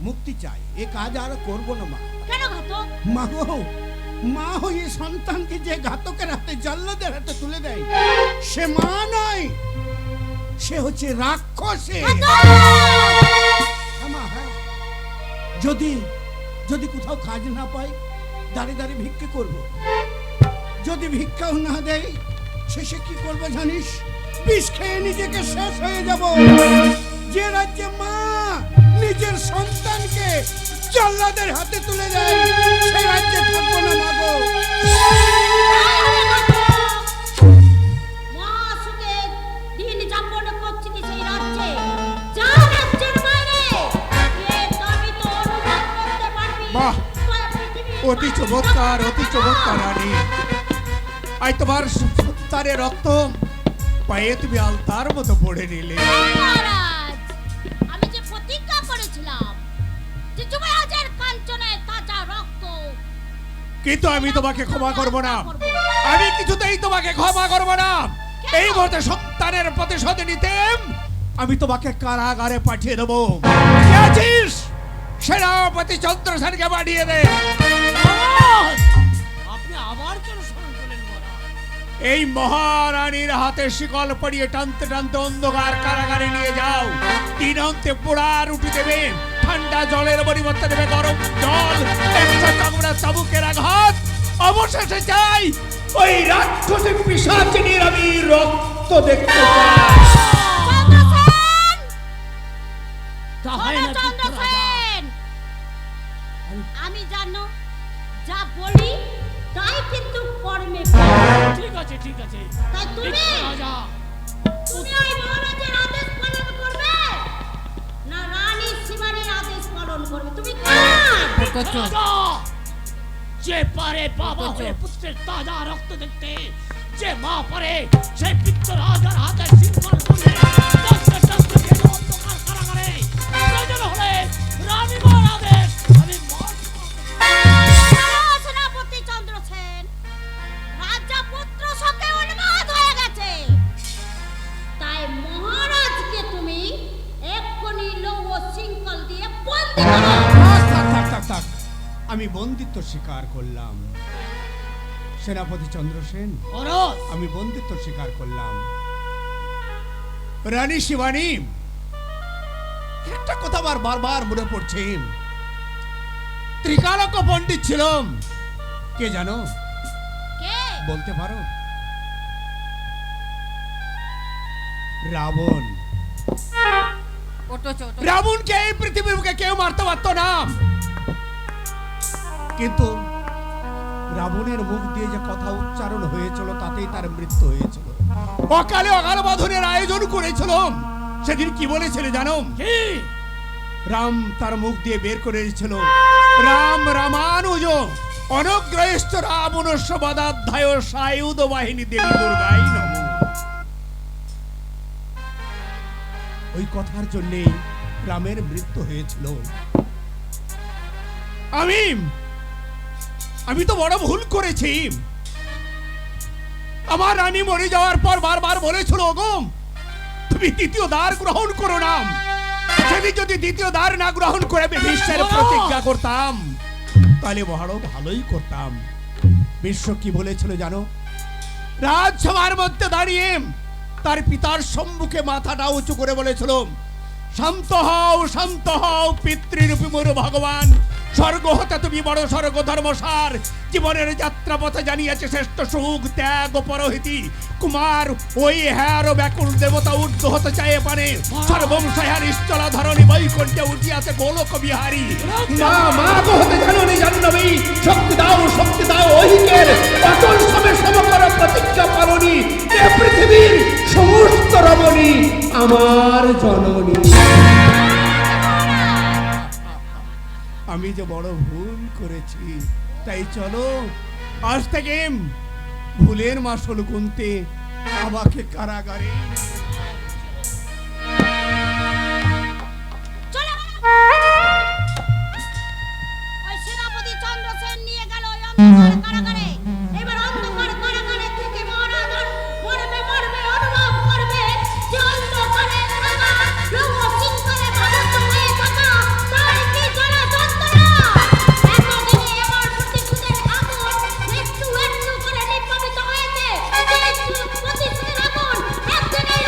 মুক্তি চাই, এ কাজ আর করবো না মা। কেন ঘাতক? মা গো, মা হয়ে সন্তানকে যে ঘাতকের হাতে জল্লাদের হাতে তুলে দেয়, সে মা নয়, সে হচ্ছে রাক্ষসী। হ্যাঁ মা, হ্যাঁ। যদি যদি কোথাও কাজ না পাই, দাঁড়িয়ে দাঁড়িয়ে ভিক্ষে করব। যদি ভিক্ষাও না দেয়, শেষে কি করবো জানিস? বিষ খেয়ে নিজেকে শেষ হয়ে যাব। যে রাজ্যে মা নিজের সন্তানকে জল্লাদের হাতে তুলে দেয়, সেই রাজ্যে থাকবো না মা গো। মহাসুখে দিন যাপন করছিস সেই রাজ্যে, যা রাজ্যের বাইরে এ তবে তো অনুভব করতে পারবি। বাহ, তোরা পৃথিবীর অতি চমৎকার, অতি চমৎকার রানী। আজ তোমার সন্তানের রক্ত পায়ে তুমি আলতার মতো পড়ে নিলে। মহারাজ, আমি যে প্রতিজ্ঞা করেছিলাম যে যুবরাজের কাঞ্চনে তাজা রক্ত, কিন্তু আমি তোমাকে ক্ষমা করব না, আমি কিছুতেই তোমাকে ক্ষমা করব না। এই মুহূর্তে সন্তানের প্রতিশোধ নিতে আমি তোমাকে কারাগারে পাঠিয়ে দেবো। কে আছিস? সেনাপতি চন্দ্রসেনকে পাঠিয়ে দে। আপনি আবার কেন স্মরণ করলেন মহারাজ? এই মহারানীর হাতে শিকল পরিয়ে টানতে টানতে অন্ধকার কারাগারে নিয়ে যাও। তিন অন্তে পোড়া রুটি দেবে, ঠান্ডা জলের পরিবর্তে দেবে গরম জল, একটা চামড়া চাবুকের আঘাত। অবশেষে চাই ওই রাক্ষসী পিশাচিনীর আমি রক্ত দেখতে চাই। চন্দ্রসেন! তা হয় না শোনো পুত্র রাজা। চন্দ্রসেন! আমি জানো যা বলি তাই কিন্তু কর্মে পাই। ঠিক আছে ঠিক আছে। তাই তুমি পুত্র রাজা, তুমি ওই মহারাজের আদেশ পালন করবে না রানী শিবানীর আদেশ পালন করবে? তুমি কার? রাজা, যে পারে বাবা হয়ে পুত্রের তাজা রক্ত দেখতে, যে মা পারে সেই পিত্ত রাজার হাতে সিংহাসন করে টানতে টানতে গেল অন্ধকার কারাগারে। প্রয়োজন হলে রানীমার আদেশ আমি সেনাপতি চন্দ্রসেন, রাজা পুত্র শোকে উন্মাদ হয়ে গেছে, তাই মহারাজকে তুমি এক্ষুনি লৌহ শৃঙ্খল দিয়ে বন্দী করো। থাক, থাক, থাক, থাক। আমি বন্দিত্ব স্বীকার করলাম সেনাপতি চন্দ্রসেন, খরচ। আমি বন্দিত্ব স্বীকার করলাম। রানী শিবানী, একটা কথা আমার বারবার মনে পড়ছে। ত্রিকালজ্ঞ পণ্ডিত ছিল কে জানো? কে? বলতে পারো? রাবণ। ওটো ছোট রাবণকে এই পৃথিবীর বুকে কেউ মারতে পারত না, কিন্তু রাবণের মুখ দিয়ে যে কথা উচ্চারণ হয়েছিল তাতেই তার মৃত্যু হয়েছিল। অকালে অকাল বাঁধনের আয়োজন করেছিল। সেদিন কি বলেছিল জানো? রাম তার মুখ দিয়ে বের করেছিল, রাম রামানুজ অনুগ্রহিষ্ঠ রাবণস্য বদাধ্যায় সায়ুধ বাহিনী দেবী দুর্গাই নমঃ। ওই কথার জন্য রামের মৃত্যু হয়েছিল। আমি তো বড় ভুল করেছি। আমার রানী মরে যাওয়ার পর বারবার বলেছিল, ওগো তুমি দ্বিতীয় দ্বার গ্রহণ করো না। সেদিন যদি দ্বিতীয় দ্বার না গ্রহণ করে বিশ্বের প্রতিজ্ঞা করতাম তাহলে বড় ভালোই করতাম। বিশ্ব কি বলেছিল জানো? রাজসভার মধ্যে দাঁড়িয়ে তার পিতার সম্মুখে মাথাটা উঁচু করে বলেছিল, শান্ত হও পিতৃরূপী মোর ভগবান, স্বর্গ হতে তুমি বড় স্বর্গ ধর্মসার, জীবনের যাত্রা পথে জানিয়েছে শ্রেষ্ঠ সুখ ত্যাগ পরহিতি। কুমার ওই হ্যার ব্যাকুল দেবতা ঊর্ধ্ব হতে চায় পানে, সর্বম সহার ইষ্টলা ধরণী বৈকুণ্ঠে উঠিয়াছে গোলক বিহারী। মা গো হতে জাননি জাহ্নবী, শক্তি দাও ঐহিকের অটল সবে সমকর প্রতিজ্ঞা পালনী, এ পৃথিবীর সমস্ত রমণী আমার জননী। আমি যে বড় ভুল করেছি, তাই চলো আজ থেকে ভুলের মাসুল গুনতে আমাকে কারাগারে চলো। ওই সেনাপতি চন্দ্রসেন নিয়ে গেল ওই অন্ধকার কারাগারে। এবার অন্ধকার কারাগারে থেকে মহারাজ মরবে অনুভব করবে যে অন্ধকারের রাঙা রঙ-শৃঙ্খলে ভারত হয়ে থাকা তার কি জ্বালা যন্ত্রণা। এতদিনে আমার প্রতিশোধের আগুন একটু একটু করে নির্বাপিত হয়েছে। যে প্রতিশোধের আগুন একদিনেই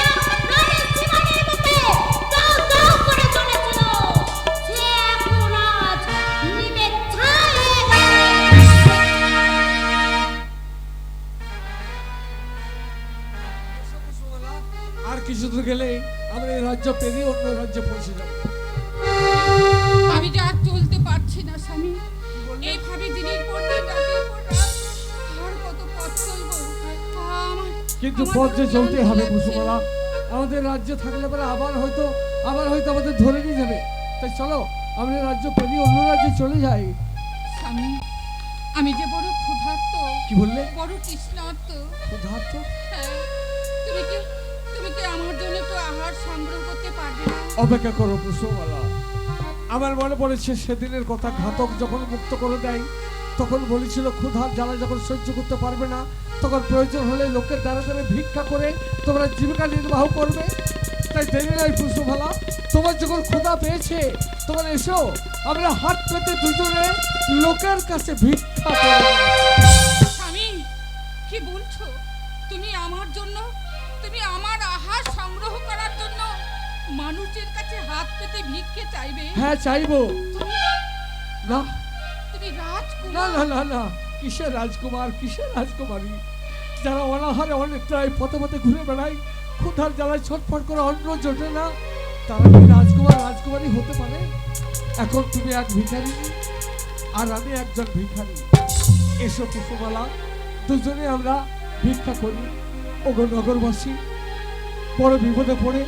রানীর জীবনের বুকে দাউ দাউ করে জ্বলেছিল, সে এখন আজ নিভে ছাই হয়ে গেছে। আর কিছু দূর গেলে আমরা এই রাজ্য পেরিয়ে অন্য রাজ্যে পৌঁছে যাব। আমি যে আর চলতে পারছি না স্বামী, এইভাবে দিনের পর দিন রাতের পর রাত আর কত পথ চলবো। কিন্তু পথ যে চলতে হবে কুসুমালা। আমাদের রাজ্যে থাকলে পরে আবার হয়তো আমাদের ধরে নিয়ে যাবে। তাই চলো আমরা রাজ্য পেরিয়ে অন্য রাজ্যে চলে যাই। স্বামী, আমি যে বড় ক্ষুধার্ত, কি বললে? বড় তৃষ্ণার্ত। ক্ষুধার্ত? হ্যাঁ, তুমি কি আমার জন্য একটু আহার সংগ্রহ করতে পারবে না? অপেক্ষা করো কুসুমালা। আমার মনে পড়েছে সেদিনের কথা, ঘাতক যখন মুক্ত করে দেয় তখন বলেছিল ক্ষুধার জ্বালা যখন সহ্য করতে পারবে না তখন প্রয়োজন হলে লোকের দ্বারা দ্বারা ভিক্ষা করে তোমরা জীবিকা নির্বাহ করবে। তাই দেরি নয় কুসুমালা, তোমার যখন ক্ষুধা পেয়েছে তোমার এসো, আমরা হাত পেতে দুজনে লোকের কাছে ভিক্ষা করব। স্বামী, কি বলছো? তুমি আমার আহার সংগ্রহ করার জন্য মানুষের কাছে হাত পেতে ভিক্ষে চাইবে? হ্যাঁ চাইবো। না তুমি না রাজকুমার? না না না, কিসের রাজকুমার কিসের রাজকুমারী? যারা অনাহারে অনেকটাই পথে পথে ঘুরে বেড়ায়, ক্ষুধার জ্বালায় ছটফট করে অন্ন জোটে না, তারা কি রাজকুমারী হতে পারে? এখন তুমি এক ভিখারি আর আমি একজন ভিখারি। এসো কুসুমালা, দুজনে আমরা ভিক্ষা করি। ওগো নগরবাসী, বড় বিপদে পড়ে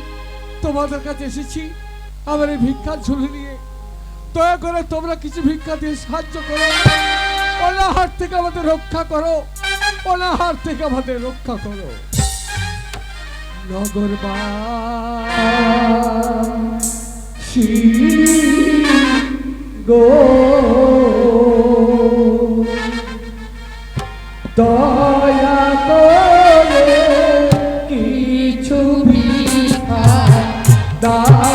তোমাদের কাছে এসেছি আমার এই ভিক্ষার ঝুলি নিয়ে। দয়া করে তোমরা কিছু ভিক্ষা দিয়ে সাহায্য করো, অনাহার থেকে আমাদের রক্ষা করো, অনাহার থেকে আমাদের রক্ষা করো। নগরবাসী গো, দয়া করে কিছু ভিক্ষা দাও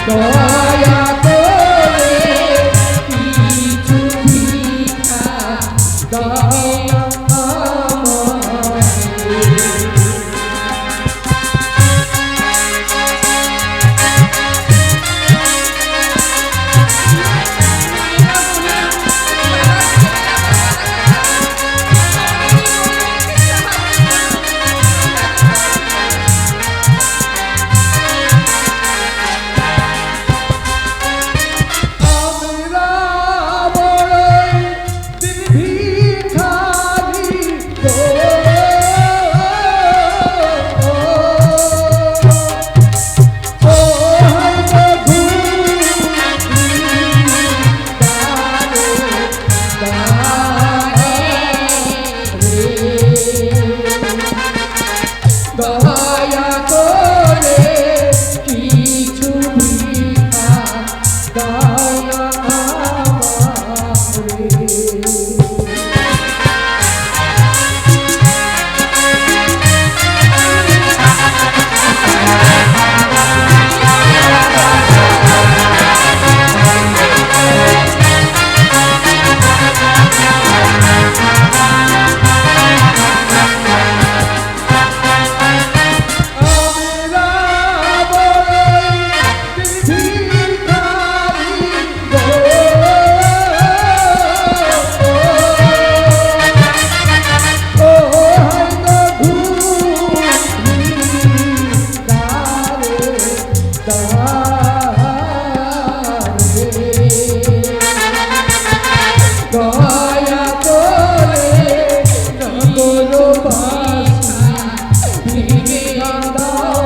দয়া করে কিছু ভিক্ষা দাও আমরা বড়ই ভিখারি গো ও হায় প্রভু দয়া করে কিছু ভিক্ষা দাও না আমারে। আমরা বড়ই ভিখারি গো ও হায় প্রভু দয়া করে নগরবাসী ভিক্ষা দাও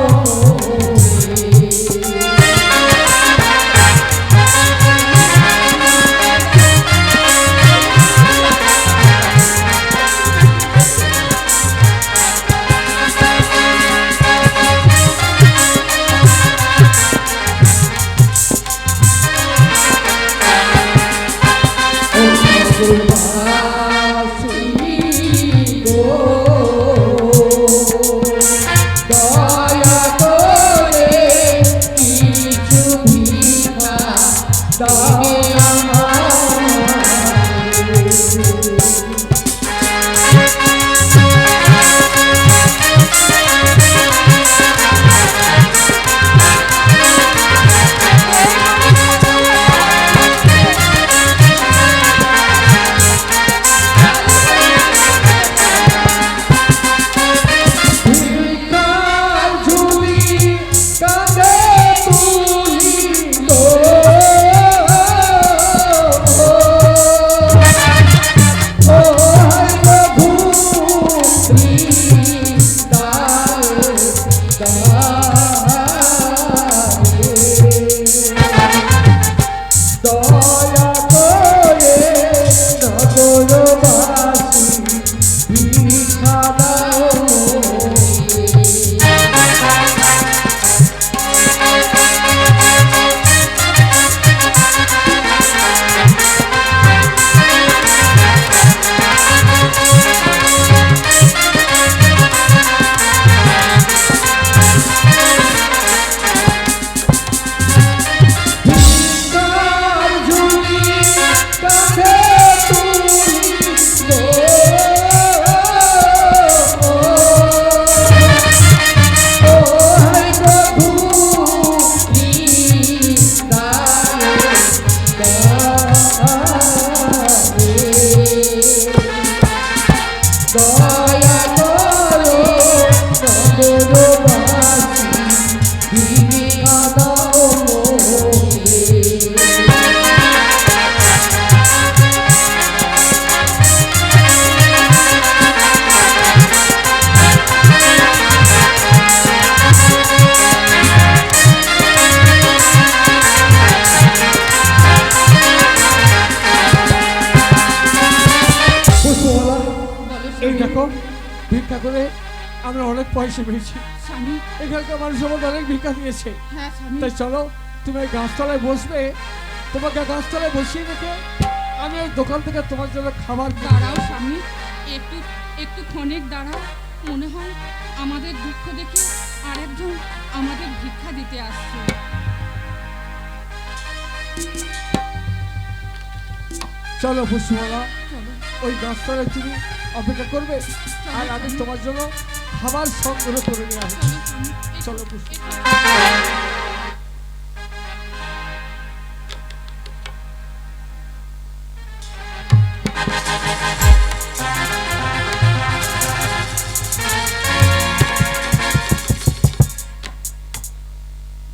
দয়া করে কিছু ভিক্ষা দাও ভিক্ষার ঝুলি কাঁধে তুলিল ও হায় প্রভু দয়া করে নগরবাসী ভিক্ষা দাও ভিক্ষার ঝুলি কাঁধে তুলিল ও হায় প্রভু দয়া করো নগরবাসী ভিক্ষা দাও পুষ্পমালা, এই দেখো ভিক্ষা করে আমরা অনেক পয়সা পেয়েছি। স্বামী, এখানকার মানুষ আমাদের অনেক ভিক্ষা দিয়েছে। হ্যাঁ স্বামী, তাই চলো তুমি এই গাছতলায় বসবে, তোমাকে গাছতলায় বসিয়ে রেখে আমি ওই দোকান থেকে তোমার জন্য খাবার কিনে দাঁড়াও স্বামী, একটু একটু ক্ষণিক দাঁড়াও। মনে হয় আমাদের দুঃখ দেখে আরেকজন আমাদের ভিক্ষা দিতে আসছে। চলো পুষ্পমালা, চলো ওই গাছতলায় তুমি অপেক্ষা করবে, আর আমি তোমার জন্য খাবার সংগ্রহ করে নিয়ে আসবো। চলো স্বামী, এসো, চলো পুষ্প। এসো।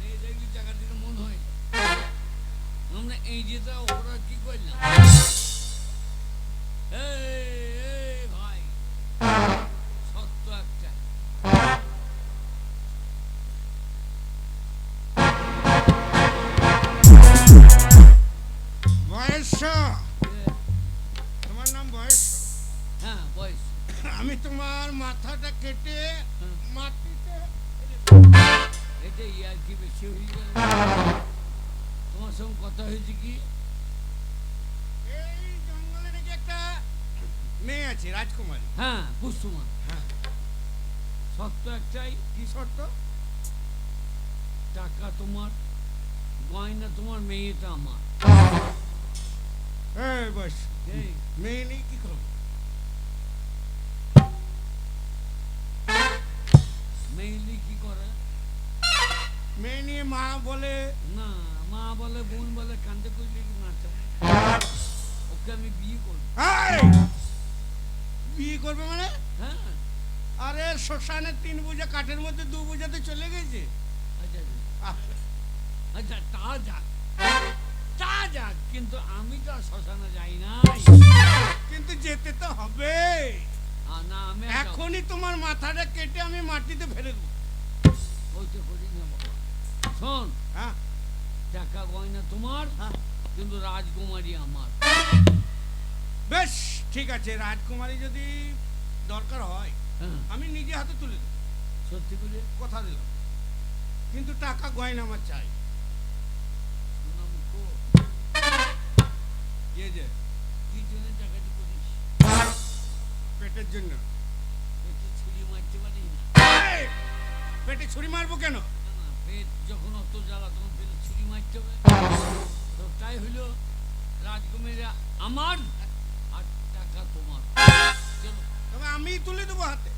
এই দেখলি টাকা দিলে মন হয় আমরা এই যেটা ওরা কি করলাম এই ভাই সত্য একটা বয়স, তোমার নাম বয়স? হ্যাঁ বয়স আমি তোমার মাথাটা কেটে মাটিতে এটা ইয়ার কি বেশি হয়ে গেল তোমার সঙ্গে কথা হয়েছে কি এই জঙ্গলে নাকি একটা মেয়ে আছে, রাজকুমারী। হ্যাঁ পুষ্পমা হ্যাঁ, সত্য একটাই কি শর্ত? টাকা তোমার, গয়না তোমার, মেয়েটা আমার। এই বয়স, এই মেয়ে নেই কি করবো? মেয়েলি কি করে মেয়ে নিয়ে মা বলে না, মা বলে বোন বলে কান্দে করলে কি নাচে ওকে আমি বিয়ে করবো। এই, বিয়ে করবে মানে? হ্যাঁ আরে শ্মশানে 3 বোঝা কাঠের মধ্যে 2 বোঝাতে চলে গেছে। আচ্ছা আহ, আচ্ছা তা যাক, তা যাক, কিন্তু আমি তো আর শ্মশানে যাই না। কিন্তু যেতে তো হবে। না আমি এখনই তোমার মাথাটা কেটে আমি মাটিতে ফেলে দেবো। ওইটা করি না বাবা। শোন, হ্যাঁ, টাকা গয়না তোমার, হ্যাঁ। কিন্তু রাজকুমারী আমার। বেশ ঠিক আছে, রাজকুমারী যদি দরকার হয় হ্যাঁ আমি নিজে হাতে তুলে দেবো, সত্যি করে কথা দিলাম। কিন্তু টাকা গয়না আমার চাই। শোনা মুখো, যে যে কি জন্য টাকাটি করিস? পেটের জন্য। পেটে ছুরি মারতে পারি না। এই, পেটে ছুরি মারবো কেন? না, না, পেট যখন অত জ্বালা তখন পেটে ছুরি মারতে হবে। তো তাই হইলো রাজকুমারী আমার আর টাকা তোমার। চলো তবে আমি তুলে দেবো হাতে।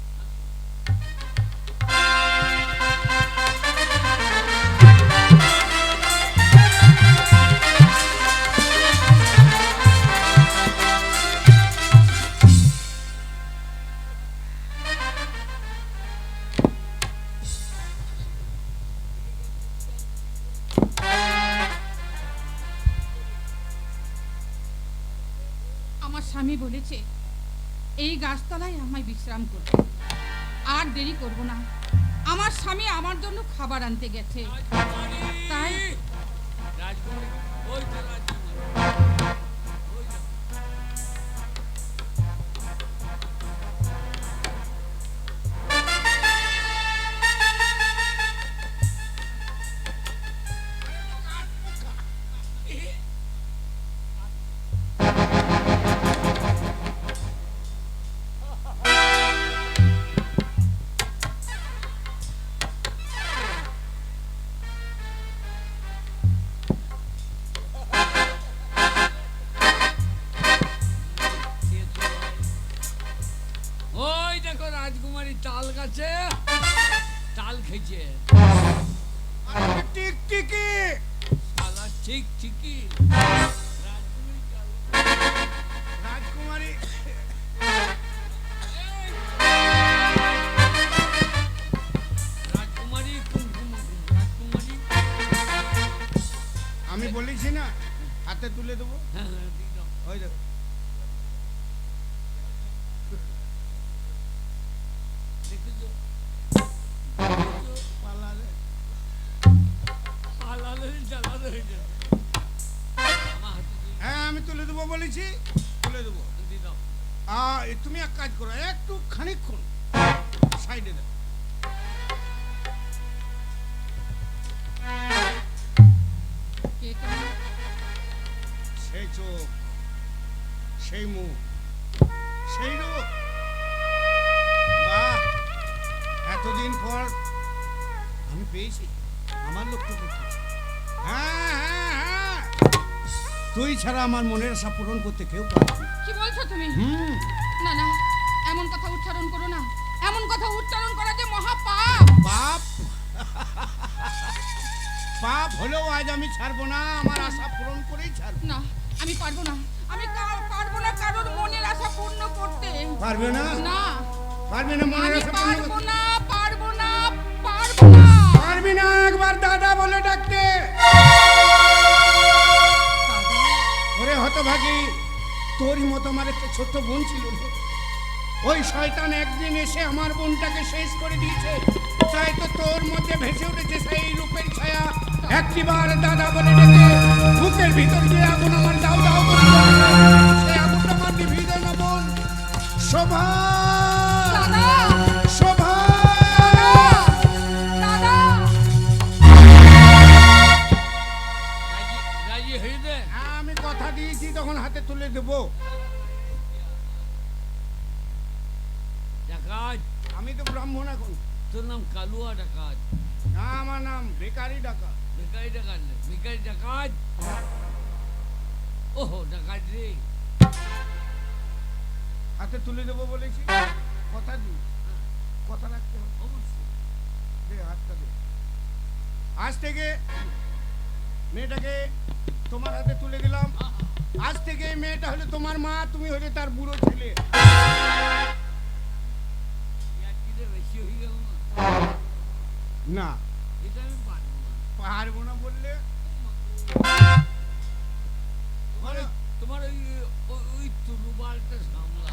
আমার স্বামী বলেছে এই গাছতলায় আমায় বিশ্রাম করতে, আর দেরি করব না। আমার স্বামী আমার জন্য খাবার আনতে গেছে। রাজকুমারী! তাই? রাজকুমারী, ওই তো রাজকুমারী। ওই তো। ওই দেখো রাজকুমারী তাল গাছে তাল খেয়েছে। আরে টিকটিকি, শালা ঠিক ঠিকই রাজকুমারী তাল রাজকুমারী রাজকুমারী কুমকুম রাজকুমারী। আমি বলেছি না হাতে তুলে দেবো। হ্যাঁ হ্যাঁ দিয়ে দাও। ওই দেখো, দেখেছো? পালালে। পালালে জ্বালানো হয়ে যাবে। আমার হাতে দিয়ে হ্যাঁ আমি তুলে দেবো বলেছি, তুলে দেবো। দিয়ে দাও। তুমি এক কাজ করো, একটু খানিকক্ষণ সাইডে দাও। কে কেমন? সেই চোখ, সেই মুখ, সেই রূপ, বাহ! এতদিন পর আমি পেয়েছি আমার লক্ষ্য করতে। হ্যাঁ হ্যাঁ হ্যাঁ, তুই ছাড়া আমার মনের আশা পূরণ করতে কেউ পারবে না। কি বলছো তুমি? হুম, না না, এমন কথা উচ্চারণ করো না। এমন কথা উচ্চারণ করা যে মহা পাপ। পাপ পাপ হলেও আজ আমি ছাড়বো না, আমার আশা পূরণ করেই ছাড়বো। না, আমি পারবো না। আমি পারবো না কারোর মনের আশা পূর্ণ করতে। পারবে না? না, পারবে না মনের আমি আশা পূর্ণ পারবো করতে? না, পারবো না, পারবো না। পারবি না একবার দাদা বলে ডাকতে? ওরে হতভাগী, তোরই মতো আমার একটা ছোট্ট বোন ছিল রে। ওই শয়তান একদিন এসে আমার বোনটাকে শেষ করে দিয়েছে, তাই তো তোর মধ্যে ভেসে উঠেছে সেই রূপের ছায়া। একটিবার দাদা বলে ডেকে বুকের ভিতর যে আগুন আমার দাউ দাউ করে জ্বলছে, সেই আগুনটা আমার নিভিয়ে না বোন। শোভা, দাদা, শোভা, দাদা, রাজি হয়ে দে। হ্যাঁ, আমি কথা দিয়েছি তখন হাতে তুলে দেবো। ডাকাত, আমি তো ব্রাহ্মণ এখন। তোর নাম কালুয়া ডাকাত। না, আমার নাম বেকারি ডাকা। ভিখারি ডাকাত না, ভিখারি ডাকাত। ওহো ডাকাত রে। হাতে তুলে দেবো বলেছি, কথা দিই, কথা রাখতে হবে। অবশ্যই। দে হাতটা দে। আজ থেকে মেয়েটাকে তোমার হাতে তুলে দিলাম। আজ থেকে এই মেয়েটা হলো তোমার মা, তুমি হলে তার বুড়ো ছেলে। ইয়ার্কিটা বেশি হয়ে গেল না? না, এটা আমি পারবো না। পারবো না বললে তোমার ওই তুলুবালটা সামলা।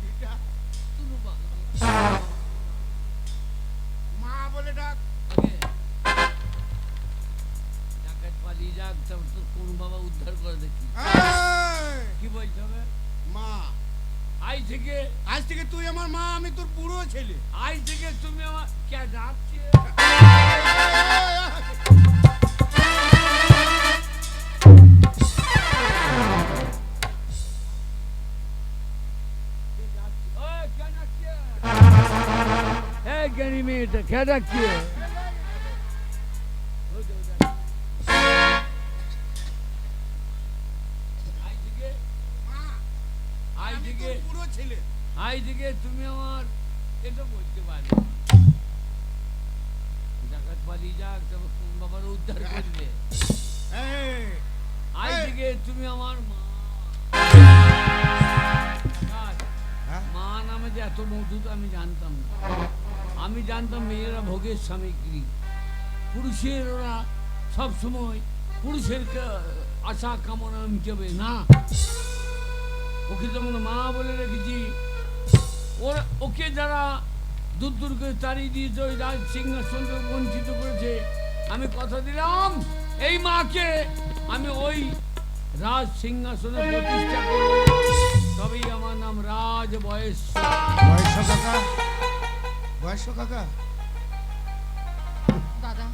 এটা তুলুবাল মা বলে ডাক। আগে ডাকাত পালিয়ে যাক, তারপর তোর কোন বাবা উদ্ধার করে দেখি। এই, কি বলতে হবে? মা, আজ থেকে আজ থেকে তুই আমার মা, আমি তোর বুড়ো ছেলে। আজ থেকে তুমি আমার কে ডাকছে? ওই, কে ডাকছে? এই জ্ঞানী মেয়েটা কে ডাকছে? আজ থেকে মা, আজ আমি থেকে তোর বুড়ো ছেলে। আজ থেকে তুমি আমার এটা বলতে পারবে। ডাকাত পালিয়ে যাক, তারপর কোন বাবার উদ্ধার করবে। এই, আজ এই। থেকে তুমি আমার মা। ডাকাত, হ্যাঁ? মা নামে যে এত মধুত আমি জানতাম না। আমি জানতাম মেয়েরা ভোগের সামগ্রী, পুরুষের ওরা সব সময় পুরুষের আশা কামনা মিটাবে না। ওকে যখন মা বলে রেখেছি, ওকে যারা দূর দূর করে তাড়িয়ে দিয়েছে, ওই রাজ সিংহাসন থেকে বঞ্চিত করেছে, আমি কথা দিলাম এই মাকে আমি ওই রাজ সিংহাসনে প্রতিষ্ঠা করব, তবেই আমার নাম রাজ বয়স। বয়স্ক কাকা, বয়স্ক কাকা। দাদা,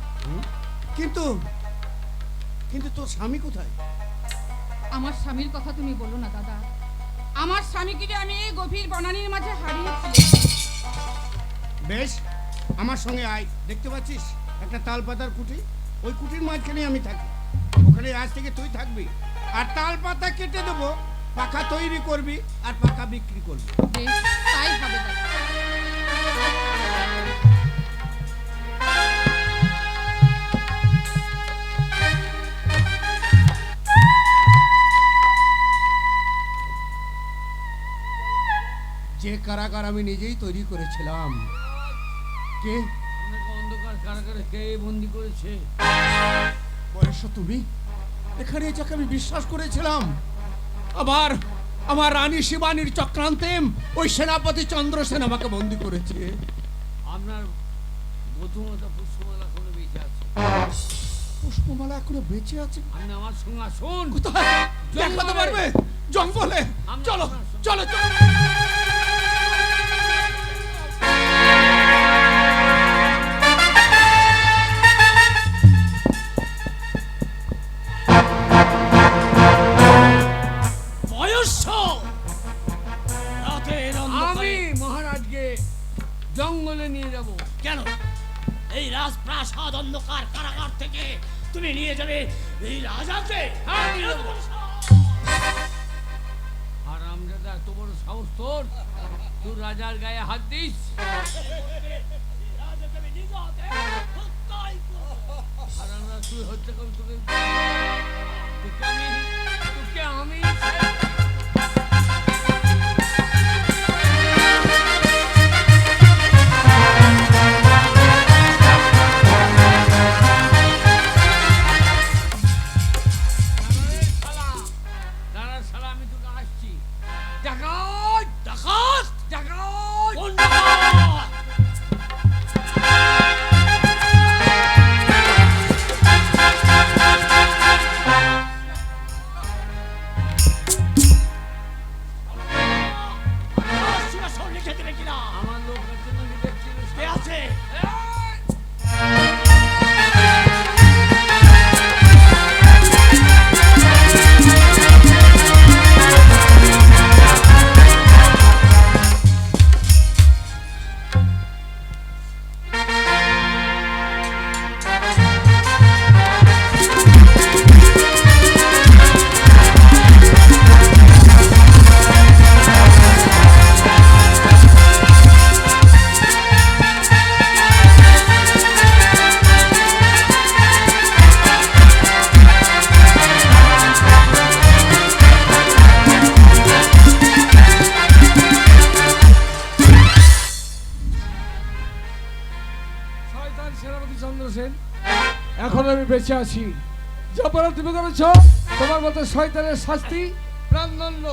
কিন্তু কিন্তু তোর স্বামী কোথায়? আমার স্বামীর কথা তুমি বলো না দাদা। আমার স্বামীকে যে আমি এই গভীর বনানীর মাঝে হারিয়ে ফেলেছি। বেশ, আমার সঙ্গে আয়। দেখতে পাচ্ছিস একটা তাল পাতার কুঠি, ওই কুঠির মাঝখানে আমি থাকি। ওখানে আজ থেকে তুই থাকবি, আর তাল পাতা কেটে দেবো, পাখা তৈরি করবি আর পাখা বিক্রি করবি। বেশ, তাই হবে দাদা। যে কারাগার আমি নিজেই তৈরি করেছিলাম। কে? আপনাকে অন্ধকার কারাগারে কে বন্দি করেছে? বয়স তুমি? এখানে যাকে আমি বিশ্বাস করেছিলাম, আমার রানী শিবানীর চক্রান্তে ওই সেনাপতি চন্দ্রসেন আমাকে বন্দি করেছে। আপনার বধূমাতা পুষ্পমালা কোনো বেঁচে আছে? পুষ্পমালা এখনো বেঁচে আছে? আপনি আমার সঙ্গে আসুন। কোথায় দেখাতে পারবে? জঙ্গলে। চলো চলো চলো। আমি মহারাজকে জঙ্গলে নিয়ে যাব। কেন এই রাজপ্রাসাদ অন্ধকার কারাগার থেকে তুমি নিয়ে যাবে এই রাজাকে? হারামজাদা, এত বড় সাহস তোর! তুই রাজার গায়ে হাত দিস? হারামজাদা, তুই হত্যা কর, তোকে আমি আমি তোকে আসছি। ডাকাত, ডাকাত, ডাকাত! আমার লোক আছে নাকি দেখছিস? কে আছে? শয়তান সেনাপতি চন্দ্রসেন, এখন আমি বেঁচে আছি। যা বলো তুমি করেছ, তোমার মতো শয়তানের শাস্তি প্রাণদণ্ড।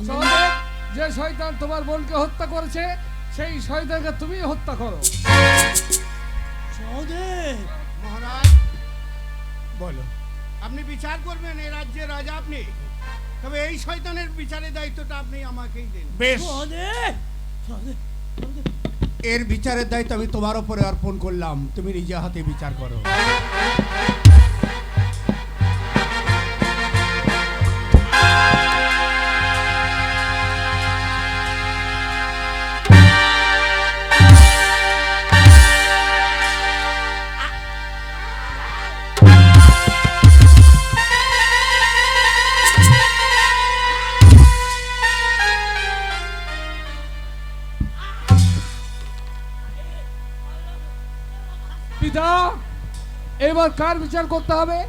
সহদেব, যে শয়তান তোমার বোনকে হত্যা করেছে সেই শয়তানকে তুমি হত্যা করো। মহারাজ বলো, আপনি বিচার করবেন, এই রাজ্যের রাজা আপনি, তবে এই শয়তানের বিচারের দায়িত্বটা আপনি আমাকেই দিন। বেশ, এর বিচারের দায়িত্ব আমি তোমার উপরে অর্পণ করলাম, তুমি নিজে হাতে বিচার করো। পিতা, এবার কার বিচার করতে হবে?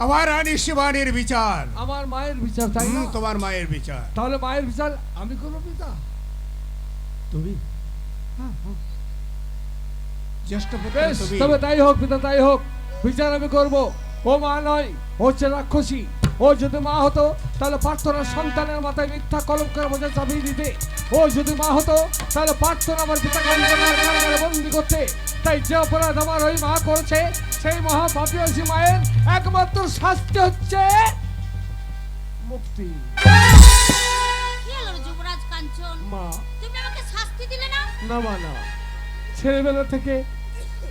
আমার রানী শিবানীর বিচার। আমার মায়ের বিচার, তাই না? তোমার মায়ের বিচার। তাহলে মায়ের বিচার আমি করবো পিতা? তুমি জ্যেষ্ঠ পুত্র বেশ, তুমি। তবে তাই হোক পিতা, তাই হোক, বিচার আমি করব। ও মা নয়, ও হচ্ছে রাক্ষসী। ও যদি মা হতো তাহলে প্রার্থনার সন্তানের মাথায় মিথ্যা কলঙ্কের বোঝা চাপিয়ে দিতে। ও যদি মা হতো তাহলে প্রার্থনা আমার পিতাকে কারাগারে বন্দি করতে। তাই যে অপরাধ আমার ওই মা করেছে, সেই মহাপাপী মায়ের একমাত্র শাস্তি হচ্ছে মুক্তি। কি হলো যুবরাজ কাঞ্চন? মা, তুমি আমাকে শাস্তি দিলে না? না মা না, ছেলেবেলা থেকে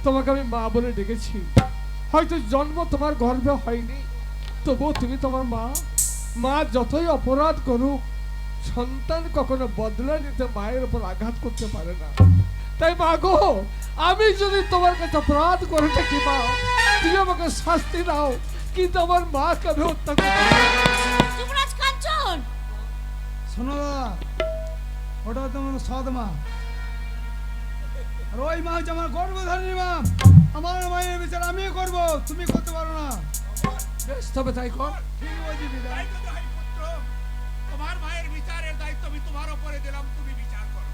তোমাকে আমি মা বলে ডেকেছি। হয়তো জন্ম তোমার গর্ভে হয়নি, তবুও তুমি তোমার মা। মা যতই অপরাধ করুক, সন্তান কখনো বদলা নিতে মায়ের উপর আঘাত করতে পারে না। তাই মা গো, আমি যদি তোমার কাছে অপরাধ করে থাকি মা, তুমি আমাকে শাস্তি দাও, কিন্তু আমার মাকে আমি হত্যা করতে পারি না। যুবরাজ কাঞ্চন, শোনো দাদা, ওটা তোমার সৎ মা, আর ওই মা হচ্ছে আমার গর্ভধারিণী মা। আমার মায়ের বিচার আমি করব, তুমি করতে পারো না। বেশ, তবে তাই কর। ঠিক বলছি বিদায়। তোমার মায়ের বিচারের দায়িত্ব আমি তোমার উপরে দিলাম, তুমি বিচার করো।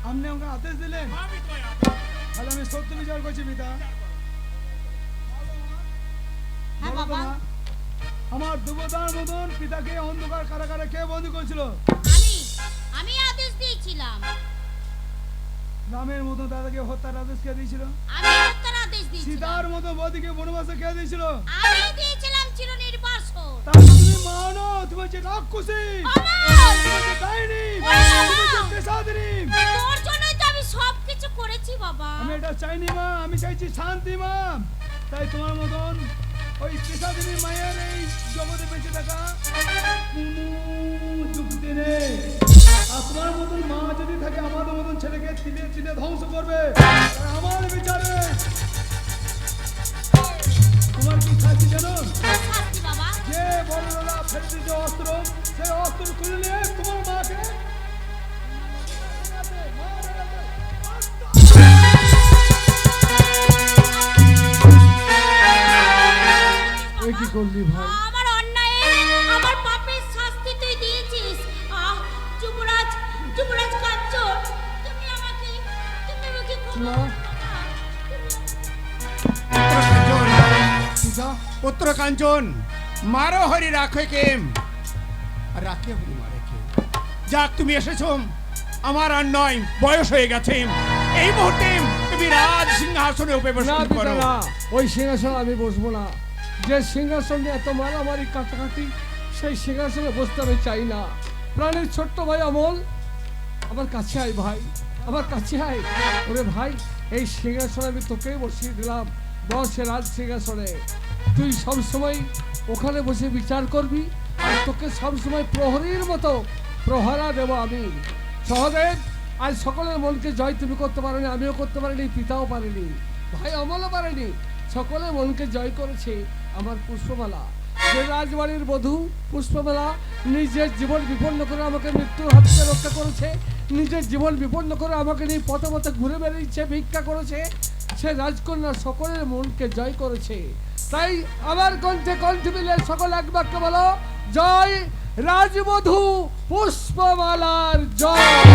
আপনি আমাকে আদেশ দিলেন, আমি তো তাহলে আমি সত্য বিচার করছি পিতা। হ্যাঁ বলো তো বাবা। মা, আমার দুবদার মতন পিতাকে অন্ধকার কারাগারে কে বন্দী করেছিল? আমি আদেশ দিয়েছিলাম। রামের মতো দাদাকে হত্যার আদেশ কে দিয়েছিল? আমি হত্যার আদেশ দিয়েছিলাম। সীতার মতো বদিকে বনবাসে কে দিয়েছিল? আমি দিয়েছিলাম চিরনির্বাসন। তাহলে তুমি মানো, তুমি হচ্ছে রাক্ষসী, আমার তুমি হচ্ছে ডাইনি, ওরে বাবা! তুমি হচ্ছে পেশাদারি। তোর জন্যই তো আমি সবকিছু করেছি বাবা। আমি এটা চাইনি মা, আমি চাইছি শান্তি মা। তাই তোমার মতন ওই পেশাদারি মায়ের এই জগতে বেঁচে থাকা কোনো যুক্তি নেই। আর তোমার মতন মা যদি থাকে, আমাদের মতন ছেলেকে তিলে তিলে ধ্বংস করবে। তাই আমার বিচারে একটি যে অস্ত্র, সেই অস্ত্র খুলে নিয়ে তোমার মাকে এ কি করলি ভাই? আমার অন্যায়, আমার পাপের শাস্তি তুই দিয়েছিস। যুবরাজ, যুবরাজ কাঞ্চন, তুমি আমাকে ক্ষমা না। করো বাবা। পুত্র কাঞ্চন, মারো হরি রাখে কেম, রাখে হরি মারে কে। যাক, তুমি এসেছো, আমার আর নয়, বয়স হয়ে গেছে। এই মুহূর্তে তুমি রাজ সিংহাসনে না উপবেশন পিতা করো। না, ওই সিংহাসন আমি বসবো না। যে সিংহাসনে এত মারামারি কাটাকাটি, সেই সিংহাসনে বসতে আমি চাই না। প্রাণের ছোট্ট ভাই অমল, আমার কাছে আয় ভাই, আমার কাছে আয়। ওরে ভাই, এই সিংহাসনে আমি তোকেই বসিয়ে দিলাম, বসে রাজ সিংহাসনে। তুই সব সময় ওখানে বসে বিচার করবি, আর তোকে সব সময় প্রহরীর মতো প্রহরা দেব আমি। সহদেব, আজ সকলের মনকে জয় তুমি করতে পারোনি, আমিও করতে পারিনি, পিতাও পারেনি, ভাই অমলও পারেনি। সকলের মনকে জয় করেছে আমার পুষ্পমালা। যে রাজবাড়ির বধূ পুষ্পমালা নিজের জীবন বিপন্ন করে আমাকে মৃত্যুর হাত থেকে রক্ষা করেছে, নিজের জীবন বিপন্ন করে আমাকে নিয়ে পথে পথে ঘুরে বেরিয়েছে, ভিক্ষা করেছে, সে রাজকন্যা সকলের মনকে জয় করেছে। তাই আমার কণ্ঠে কণ্ঠ মিলে সকল এক বাক্য বলো, জয় রাজবধূ পুষ্পমালার জয়।